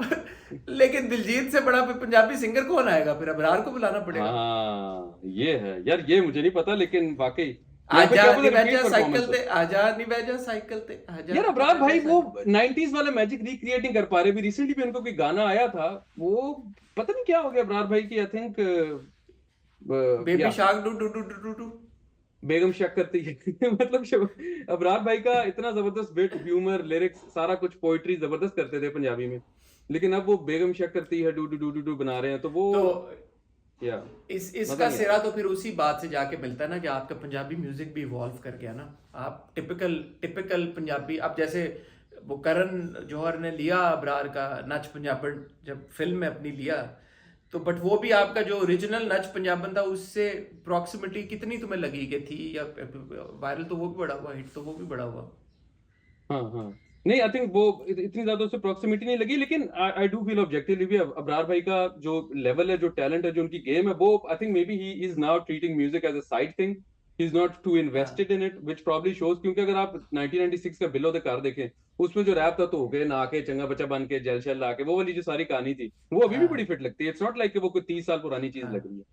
लेकिन दिलजीत से बड़ा पंजाबी सिंगर कौन आएगा? फिर अबरार को बुलाना पड़ेगा। हाँ ये है यार, ये मुझे नहीं पता, लेकिन वाकई या फिर आजा क्या पता निबैजा रिपीट साइकिल परफॉर्मेंस ते, हो। आजा निबैजा साइकिल ते, आजा यार अबरार भाई निबैजा वो साइकिल। 90s वाला मैजिक रिक्रिएट नहीं कर पा रहे। भी रिसेंटली भी उनको कोई गाना आया था, वो पता नहीं क्या हो गया अबरार भाई की, आई थिंक बेबी या shark doo doo doo doo doo doo. बेगम शक करती है। मतलब अबरार भाई का इतना जबरदस्त विट, ह्यूमर, लिरिक्स, सारा कुछ, पोइट्री जबरदस्त करते थे पंजाबी में, लेकिन अब वो बेगम शक करती है do doo doo doo do बना रहे हैं, तो वो तो या मजा इसका नहीं सिरा आया। तो फिर उसी बात से जाके मिलता है ना कि आपका पंजाबी म्यूजिक भी इवॉल्व कर गया ना। आप टिपिकल पंजाबी, अब जैसे वो करण जौहर ने लिया अबरार का नच पंजाबन जब फिल्म में अपनी लिया, तो बट वो भी आपका जो ओरिजिनल नच पंजाबन था उससे प्रॉक्सिमिटी कितनी तुम्हें लगी कि थी, या वायरल तो वो भी बड़ा हुआ, हिट तो वो भी बड़ा हुआ। हाँ हाँ, नहीं आई थिंक वो इतनी ज्यादा उससे प्रॉक्सिमिटी नहीं लगी, लेकिन आई डू फील ऑब्जेक्टिवली भी अबरार भाई का जो लेवल है, जो टैलेंट है, जो उनकी गेम है, वो I think maybe he is now treating music as a side thing, he is not too हाँ invested in it, which probably shows. क्योंकि अगर आप 1996 का बिलो द कार देखें, उसमें जो रैप था, तो हो गए ना के चंगा बच्चा बन के जेल शेल ला के, वो वाली जो सारी कहानी थी, वो अभी भी बड़ी हाँ फिट लगती है। इट्स नॉट लाइक वो कोई 30 साल पुरानी चीज लग हाँ, रही है।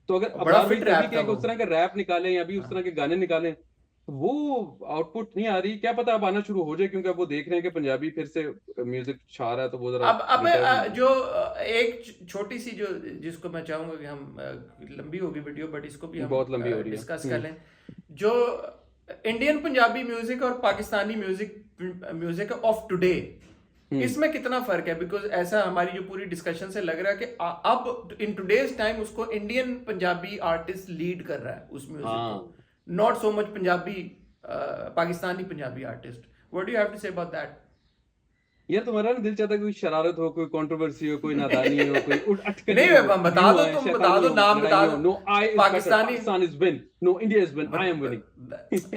तो अगर और बड़ा अबरार भाई फिट जब भी रैप था कहें कि वो। उस तरह का रैप निकालें या भी उस तरह हाँ के गाने निकालें, वो आउटपुट नहीं आ रही। क्या पता अब आना शुरू हो जाए, क्योंकि अब वो देख रहे हैं कि पंजाबी फिर से म्यूजिक छा रहा है, तो वो जरा अब रिटर्न होंगे। जो एक छोटी सी जो जिसको मैं चाहूंगा कि हम लंबी होगी वीडियो बट इसको भी हम बहुत लंबी हो रही है। डिस्कस कर लें। जो इंडियन पंजाबी म्यूजिक और पाकिस्तानी म्यूजिक ऑफ टुडे, इसमें कितना फर्क है? बिकॉज ऐसा हमारी जो पूरी डिस्कशन से लग रहा है कि अब इन टुडेज टाइम उसको इंडियन पंजाबी आर्टिस्ट लीड कर रहा है उस म्यूजिक हाँ को, not so much Punjabi Pakistani Punjabi artist. What do you have to say about that? यार तुम्हारा ना दिल चाहता है कोई शरारत हो, कोई कंट्रोवर्सी हो, कोई नादानी हो, कोई अटकली नहीं हो, बता दो, यूं है, तुम बता शैतानी दो, हो, नाम बता लड़ाई दो. हो. No, I is better, Pakistani Pakistan is win, no India is win, I am winning.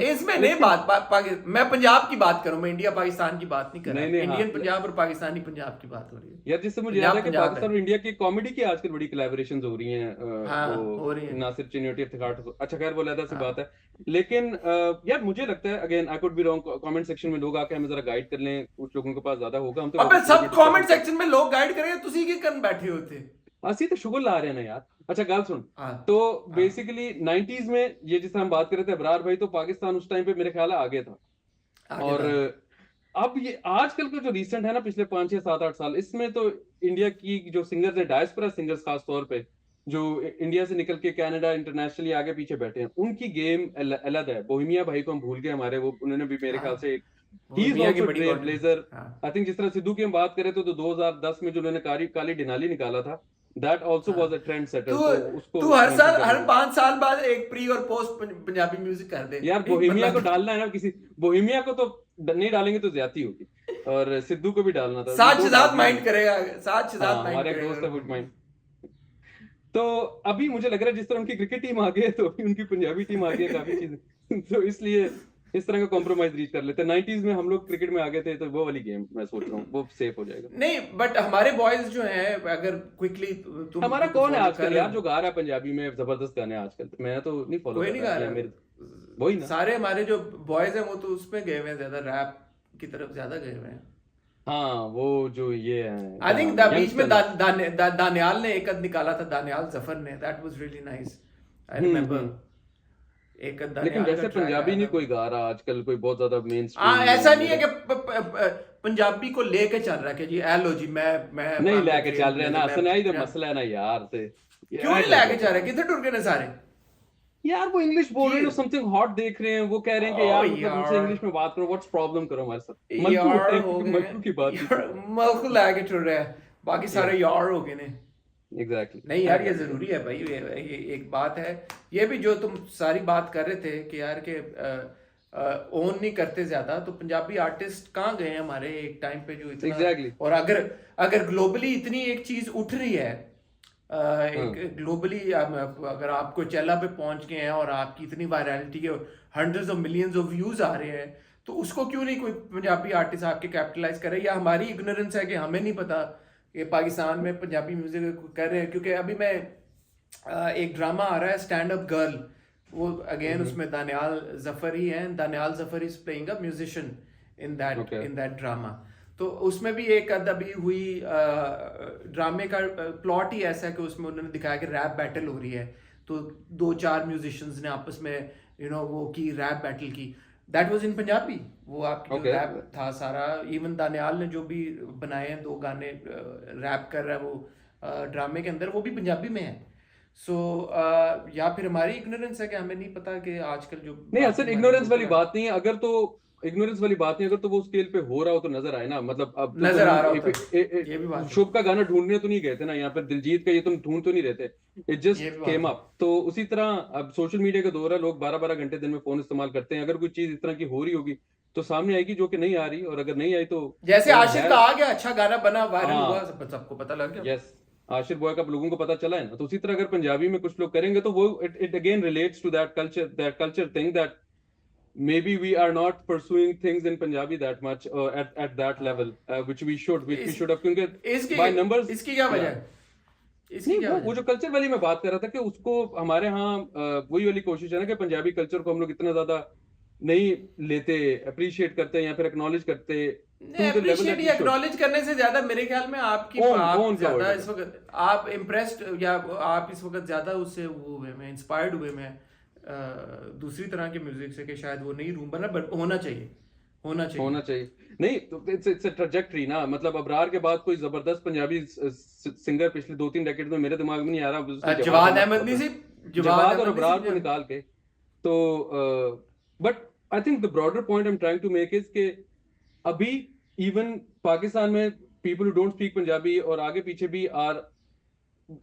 इसमें नहीं मैं पंजाब की बात करूं, मैं इंडिया पाकिस्तान की बात नहीं कर रहा. नहीं, नहीं, हाँ. इंडियन पंजाब और पाकिस्तानी पंजाब की बात हो रही है. यार जिससे मुझे याद है कि पंजाब पाकिस्तान और इंडिया की कॉमेडी की आजकल बड़ी कोलैबोरेशंस हो रही हैं. हाँ, वो हो रही हैं. नासिर चिन्योटी इफ्तिखार, अच्छा खैर वो अलग सी हाँ. बात है. लेकिन यार मुझे लगता है, again I could be wrong, comment section में लोग आके हमें जरा गाइड कर लें, कुछ लोगों के पास ज्यादा होगा. हम तो अबे सब कमेंट सेक्शन में लोग गाइड करेंगे, तुसी की करन बैठे होते. ਅਸੀਂ तो शुगर ला रहे हैं ना यार. अच्छा गल सुन, हाँ. तो हाँ. बेसिकली 90s में ये जिस तरह हम बात कर रहे थे अबरार भाई, तो पाकिस्तान उस टाइम पे मेरे ख्याल है आगे था. आगे और था. अब ये आजकल का जो रिसेंट है ना, पिछले 5 6 7 8 साल, इसमें तो इंडिया की जो सिंगर्स हैं, डायस्पोरा सिंगर्स खास तौर पे, जो इंडिया से निकल के कनाडा इंटरनेशनली आगे पीछे बैठे हैं, उनकी गेम अलग है. बोहेमिया भाई को हम भूल गए हमारे, वो उन्होंने भी मेरे ख्याल से ही इज बोहेमिया की आल्सो बड़ी ट्रेलब्लेजर. हाँ. आई थिंक जिस तरह सिद्धू की हम बात करें तो 2010 में जो उन्होंने काली डिनाली निकाला था, that also was a trend setter. तू तो उसको तू हर साल, हर mention 5 साल बाद एक प्री और पोस्ट पंजाबी म्यूजिक कर दे. यार एक बोहेमिया को बंदा- डालना है ना, किसी बोहेमिया को तो नहीं डालेंगे तो ज्यादती होगी, और सिद्धू को भी डालना था. साथ दो शहजाद डालने माइंड हैं. करेगा, साथ शहजाद हाँ, माइंड हमारे एक करेगा. दोस्त है वो माइंड. तो अभी मुझे लग रहा है जिस तरह उनकी क्रिकेट टीम आ गई है, तो अभी उनकी पंजाबी टीम आ गई है, काफी चीजें तो इसलिए इस तरह का कॉम्प्रोमाइज रीच कर लेते हैं. 90s में हम लोग क्रिकेट में आ गए थे, तो वो वाली गेम मैं सोच रहा हूँ वो सेफ हो जाएगा. नहीं, बट हमारे बॉयज जो हैं, अगर क्विकली तुम हमारा तुमको कौन है follow आजकल कर यार रहे जो गा रहा है पंजाबी में जबरदस्त गाने आजकल? मैं तो नहीं फॉलो कोई कर नहीं रहा गा या रहा. मेरे वही ना. सारे हमारे जो बॉयज हैं वो तो उसमें गए हुए हैं, ज्यादा रैप की तरफ ज्यादा गए हुए हैं. हाँ वो जो ये है, आई थिंक बीच में youngster. दानियाल ने एक निकाला था, दानियाल जफर ने, that was really nice. I remember एक लेकिन दानियाल का वैसे track पंजाबी आया नहीं था. कोई गा रहा आजकल, कोई बहुत ज्यादा मेन हाँ, स्ट्रीम ऐसा नहीं है कि पंजाबी को लेके चल रहा है कि जी ए लो जी मैं नहीं लेके चल रहे ना. सुनाई तो मसला है ना यार से. क्यों नहीं लेके चल रहे? कितने टुर गए सारे यार वो इंग्लिश बोल रहे हैं, समथिंग हॉट देख रहे हैं, वो कह रहे हैं कि यार मतलब उनसे यार. इंग्लिश में बात करो, व्हाट्स प्रॉब्लम करो हमारे साथ. यार हो गए, मलकू की बात यार मलकू लेके चल रहा है, बाकी सारे यार हो गए ने. एग्जैक्टली. नहीं यार, ये जरूरी है भाई. ये एक बात है, ये भी जो तुम सारी बात कर रहे थे कि यार के ओन नहीं करते ज्यादा, तो पंजाबी आर्टिस्ट कहाँ गए हैं हमारे एक टाइम पे जो इतना. Exactly. और अगर ग्लोबली इतनी एक चीज उठ रही है, एक ग्लोबली अगर आप कोई चैला पे पहुंच गए हैं और आपकी इतनी वायरलिटी है, hundreds of millions of views आ रहे हैं, तो उसको क्यों नहीं कोई पंजाबी आर्टिस्ट आपके कैपिटलाइज करे? या हमारी इग्नोरेंस है कि हमें नहीं पता कि पाकिस्तान में पंजाबी म्यूजिक कर रहे हैं? क्योंकि अभी मैं एक ड्रामा आ रहा है स्टैंड अप गर्ल, वो अगेन उसमें दानियाल जफर ही है. Daniyal Zafar is playing a musician in that drama. तो उसमें भी एक अभी हुई ड्रामे का प्लॉट ही ऐसा है कि उसमें उन्होंने दिखाया कि रैप बैटल हो रही है, तो 2-4 म्यूजिशियंस ने आपस में वो की रैप बैटल की. That was in Punjabi. वो आपकी जो रैप था सारा, इवन दानियाल ने जो भी बनाए हैं 2 गाने रैप कर रहा है वो ड्रामे के अंदर, वो भी पंजाबी में है. सो या फिर हमारी इग्नोरेंस है कि हमें नहीं पता कि आजकल जो नहीं, असल इग्नोरेंस वाली बात नहीं है. अगर तो इग्नोरेंस वाली बात नहीं, अगर तो वो स्केल पे हो रहा हो तो नजर आए ना. मतलब अब तो नजर आ रहा होता, ये भी बात. शुभ का गाना ढूंढने तो नहीं गए थे ना, यहाँ पर दिलजीत का ये तुम ढूंढ तो नहीं रहे थे. It just came up. तो उसी तरह अब सोशल मीडिया का दौर है, लोग 12-12 घंटे दिन में फोन इस्तेमाल करते हैं. अगर कोई चीज इस तरह की हो रही होगी तो सामने आएगी, जो कि नहीं आ रही. और अगर नहीं आई तो जैसे आशिक का आ गया, अच्छा गाना बना, वायरल हुआ, सबको पता लग गया. यस, आशिर बॉय का लोगों को पता चला है ना. तो उसी तरह अगर पंजाबी में कुछ लोग करेंगे तो वो it again relates to that culture thing, that maybe we are not pursuing things in Punjabi that much at that level, which we should have. क्योंकि by numbers इसकी क्या वजह है? नहीं, वो जो कल्चर वाली मैं बात कर रहा था कि उसको हमारे यहाँ वही वाली कोशिश है ना कि पंजाबी कल्चर को हम लोग इतना ज्यादा नहीं लेते, अप्रिशिएट करते हैं या फिर एक्नॉलेज करते. एक्नॉलेज करने से ज्यादा मेरे ख्याल में आपकी आप ज्यादा इस वक्त आप इम्प्रेस्ड, या आप इस वक्त ज्यादा उससे वो हुए में इंस्पायर्ड हुए में दूसरी तरह के म्यूजिक से, कि शायद वो नहीं रूम बना, बट होना चाहिए. नहीं तो इट्स अ ट्रैजेक्टरी ना. मतलब अबरार के बाद कोई जबरदस्त पंजाबी सिंगर पिछले 2-3 डेकेड में मेरे दिमाग में नहीं आ रहा. जवाद अहमद नहीं सी, जवाद और अबरार को निकाल के. तो but I think the broader point I am trying to make is के अभी इवन पाकिस्तान में people who don't speak Punjabi और आगे पीछे भी are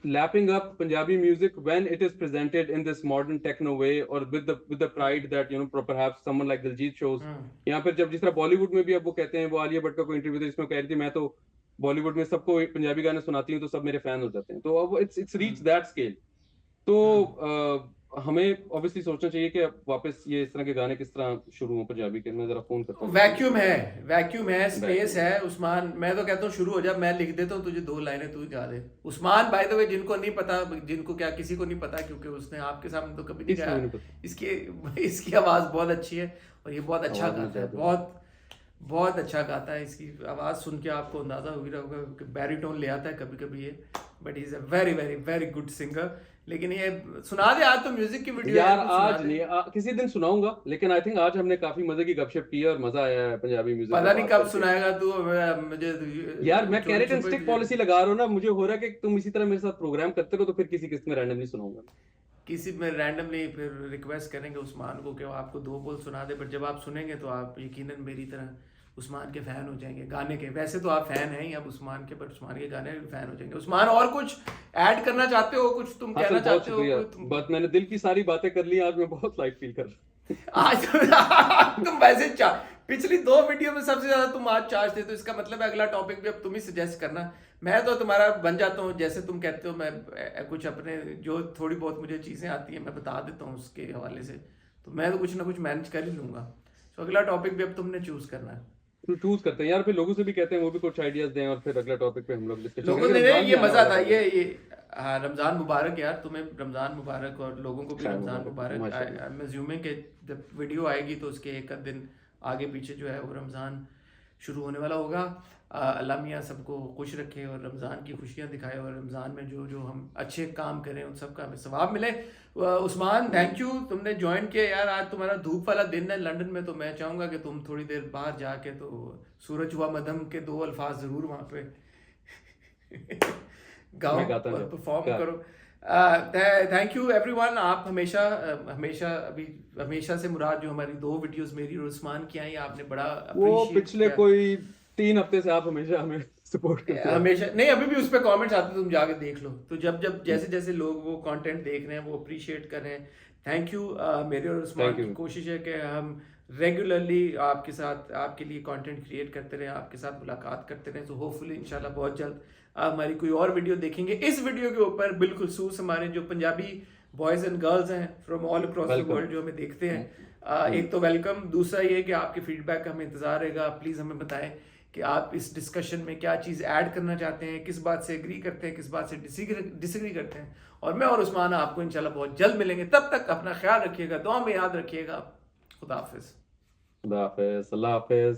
lapping up Punjabi music when it is presented in this modern techno way or with the pride that perhaps someone like Diljit shows. यहाँ पर जब जिस तरह बॉलीवुड में भी अब वो कहते हैं, वो आलिया भट्ट का कोई इंटरव्यू था जिसमें कह रही थी मैं तो बॉलीवुड में सबको पंजाबी गाने सुनाती हूँ तो सब मेरे फैन हो जाते हैं, तो अब इट्स रीच दैट स्केल। तो हमें ऑब्वियसली सोचना चाहिए कि अब वापस ये इस तरह के गाने किस तरह शुरू हो पंजाबी के। मैं जरा फोन करता हूँ। वैक्यूम है, स्पेस है। उस्मान, मैं तो कहता हूँ शुरू हो जा, मैं लिख देता हूँ तुझे 2 लाइनें, तू ही गा दे। उस्मान बाय द वे, जिनको नहीं पता, जिनको क्या किसी को नहीं पता, क्योंकि उसने आपके सामने तो कभी नहीं गाया, इसकी आवाज बहुत अच्छी है और ये बहुत अच्छा गाता है, बहुत अच्छा गाता है। इसकी आवाज सुन के आपको अंदाजा हो रहा होगा कि बैरिटोन ले आता है कभी कभी ये, but he is a very very very good singer. लेकिन ये सुना दे आज तो म्यूजिक की वीडियो यार, आज नहीं, किसी दिन सुनाऊंगा, लेकिन आई थिंक आज हमने काफी मजे की गपशप की और मजा आया है पंजाबी म्यूजिक। पता नहीं कब सुनाएगा तू मुझे यार। मैं कैरेट एंड स्टिक पॉलिसी लगा रहा हूँ ना, मुझे हो रहा है कि तुम इसी तरह मेरे साथ प्रोग्राम करते रहो तो फिर किसी किस्त में रैंडमली सुनाऊंगा। किसी में रैंडमली फिर रिक्वेस्ट करेंगे उस्मान को कि वो आपको 2 बोल सुना दे, बट जब आप सुनेंगे तो आप यकीनन मेरी तरह उस्मान के फैन हो जाएंगे गाने के। वैसे तो आप फैन हैं ही अब उस्मान के, पर उस्मान के गाने भी फैन हो जाएंगे। उस्मान, और कुछ ऐड करना चाहते हो, कुछ तुम कहना चाहते हो? बस मैंने दिल की सारी बातें कर ली, आज मैं बहुत लाइट फील कर रहा हूं। आज तुम वैसे पिछली 2 वीडियो में सबसे ज्यादा तुम आज चार्ज थे, तो इसका मतलब है अगला टॉपिक भी अब तुम ही सजेस्ट करना। मैं तो तुम्हारा बन जाता हूँ, जैसे तुम कहते हो। मैं कुछ अपने जो थोड़ी बहुत मुझे चीजें आती है मैं बता देता हूँ उसके हवाले से, तो मैं तो कुछ ना कुछ मैनेज कर ही लूंगा। तो अगला टॉपिक भी अब तुमने चूज करना है। चूज करते हैं यार, फिर लोगों से भी कहते हैं वो भी कुछ आइडियाज दें और फिर अगला टॉपिक पे हम लोग डिस्कशन लोगों ने ये मजा था। ये हाँ, रमजान मुबारक यार, तुम्हें रमजान मुबारक और लोगों को भी रमजान मुबारक। आई एम अज्यूमिंग कि जब वीडियो आएगी तो उसके एक दिन आगे पीछे जो है वो रमजान शुरू होने वाला होगा। अल्लाह मियाँ सबको खुश रखे और रमज़ान की खुशियाँ दिखाए और रमज़ान में जो जो हम अच्छे काम करें उन सब का हमें सवाब मिले। उस्मान, थैंक यू, तुमने ज्वाइन किया यार। आज तुम्हारा धूप वाला दिन है लंदन में, तो मैं चाहूँगा कि तुम थोड़ी देर बाहर जाके तो सूरज हुआ मदम के 2 अल्फाज ज़रूर वहाँ पे गाओ, परफॉर्म करो। Thank you everyone. आप हमेशा से मुराद जो हमारी 2 वीडियोस मेरी और उस्मान की आई, आपने बड़ा वो पिछले कोई 3 हफ्ते से आप हमेशा हमें सपोर्ट करते हैं। हमेशा नहीं, अभी भी उस पर कमेंट्स आते, तुम जाके देख लो। तो जब जैसे लोग वो कंटेंट देख रहे हैं वो अप्रिशिएट कर रहे हैं, थैंक यू। मेरे और उस्मान की कोशिश है कि हम रेगुलरली आपके साथ आपके लिए कंटेंट क्रिएट करते रहें, आपके साथ मुलाकात करते रहें। तो होपफुली इंशाल्लाह बहुत जल्द आप हमारी कोई और वीडियो देखेंगे। इस वीडियो के ऊपर बिलखुसूस हमारे जो पंजाबी बॉयज़ एंड गर्ल्स हैं from all across the world जो हमें देखते हैं, एक तो वेलकम, दूसरा ये कि आपके फीडबैक का हमें इंतज़ार रहेगा। प्लीज़ हमें बताएं कि आप इस डिस्कशन में क्या चीज़ ऐड करना चाहते हैं, किस बात से एग्री करते हैं, किस बात से डिसएग्री करते हैं। और मैं और उस्मान आपको इंशाल्लाह बहुत जल्द मिलेंगे। तब तक अपना ख्याल रखिएगा, दुआ में याद रखिएगा। खुदा हाफिज़। खुदा हाफिज़, अल्लाह हाफिज़।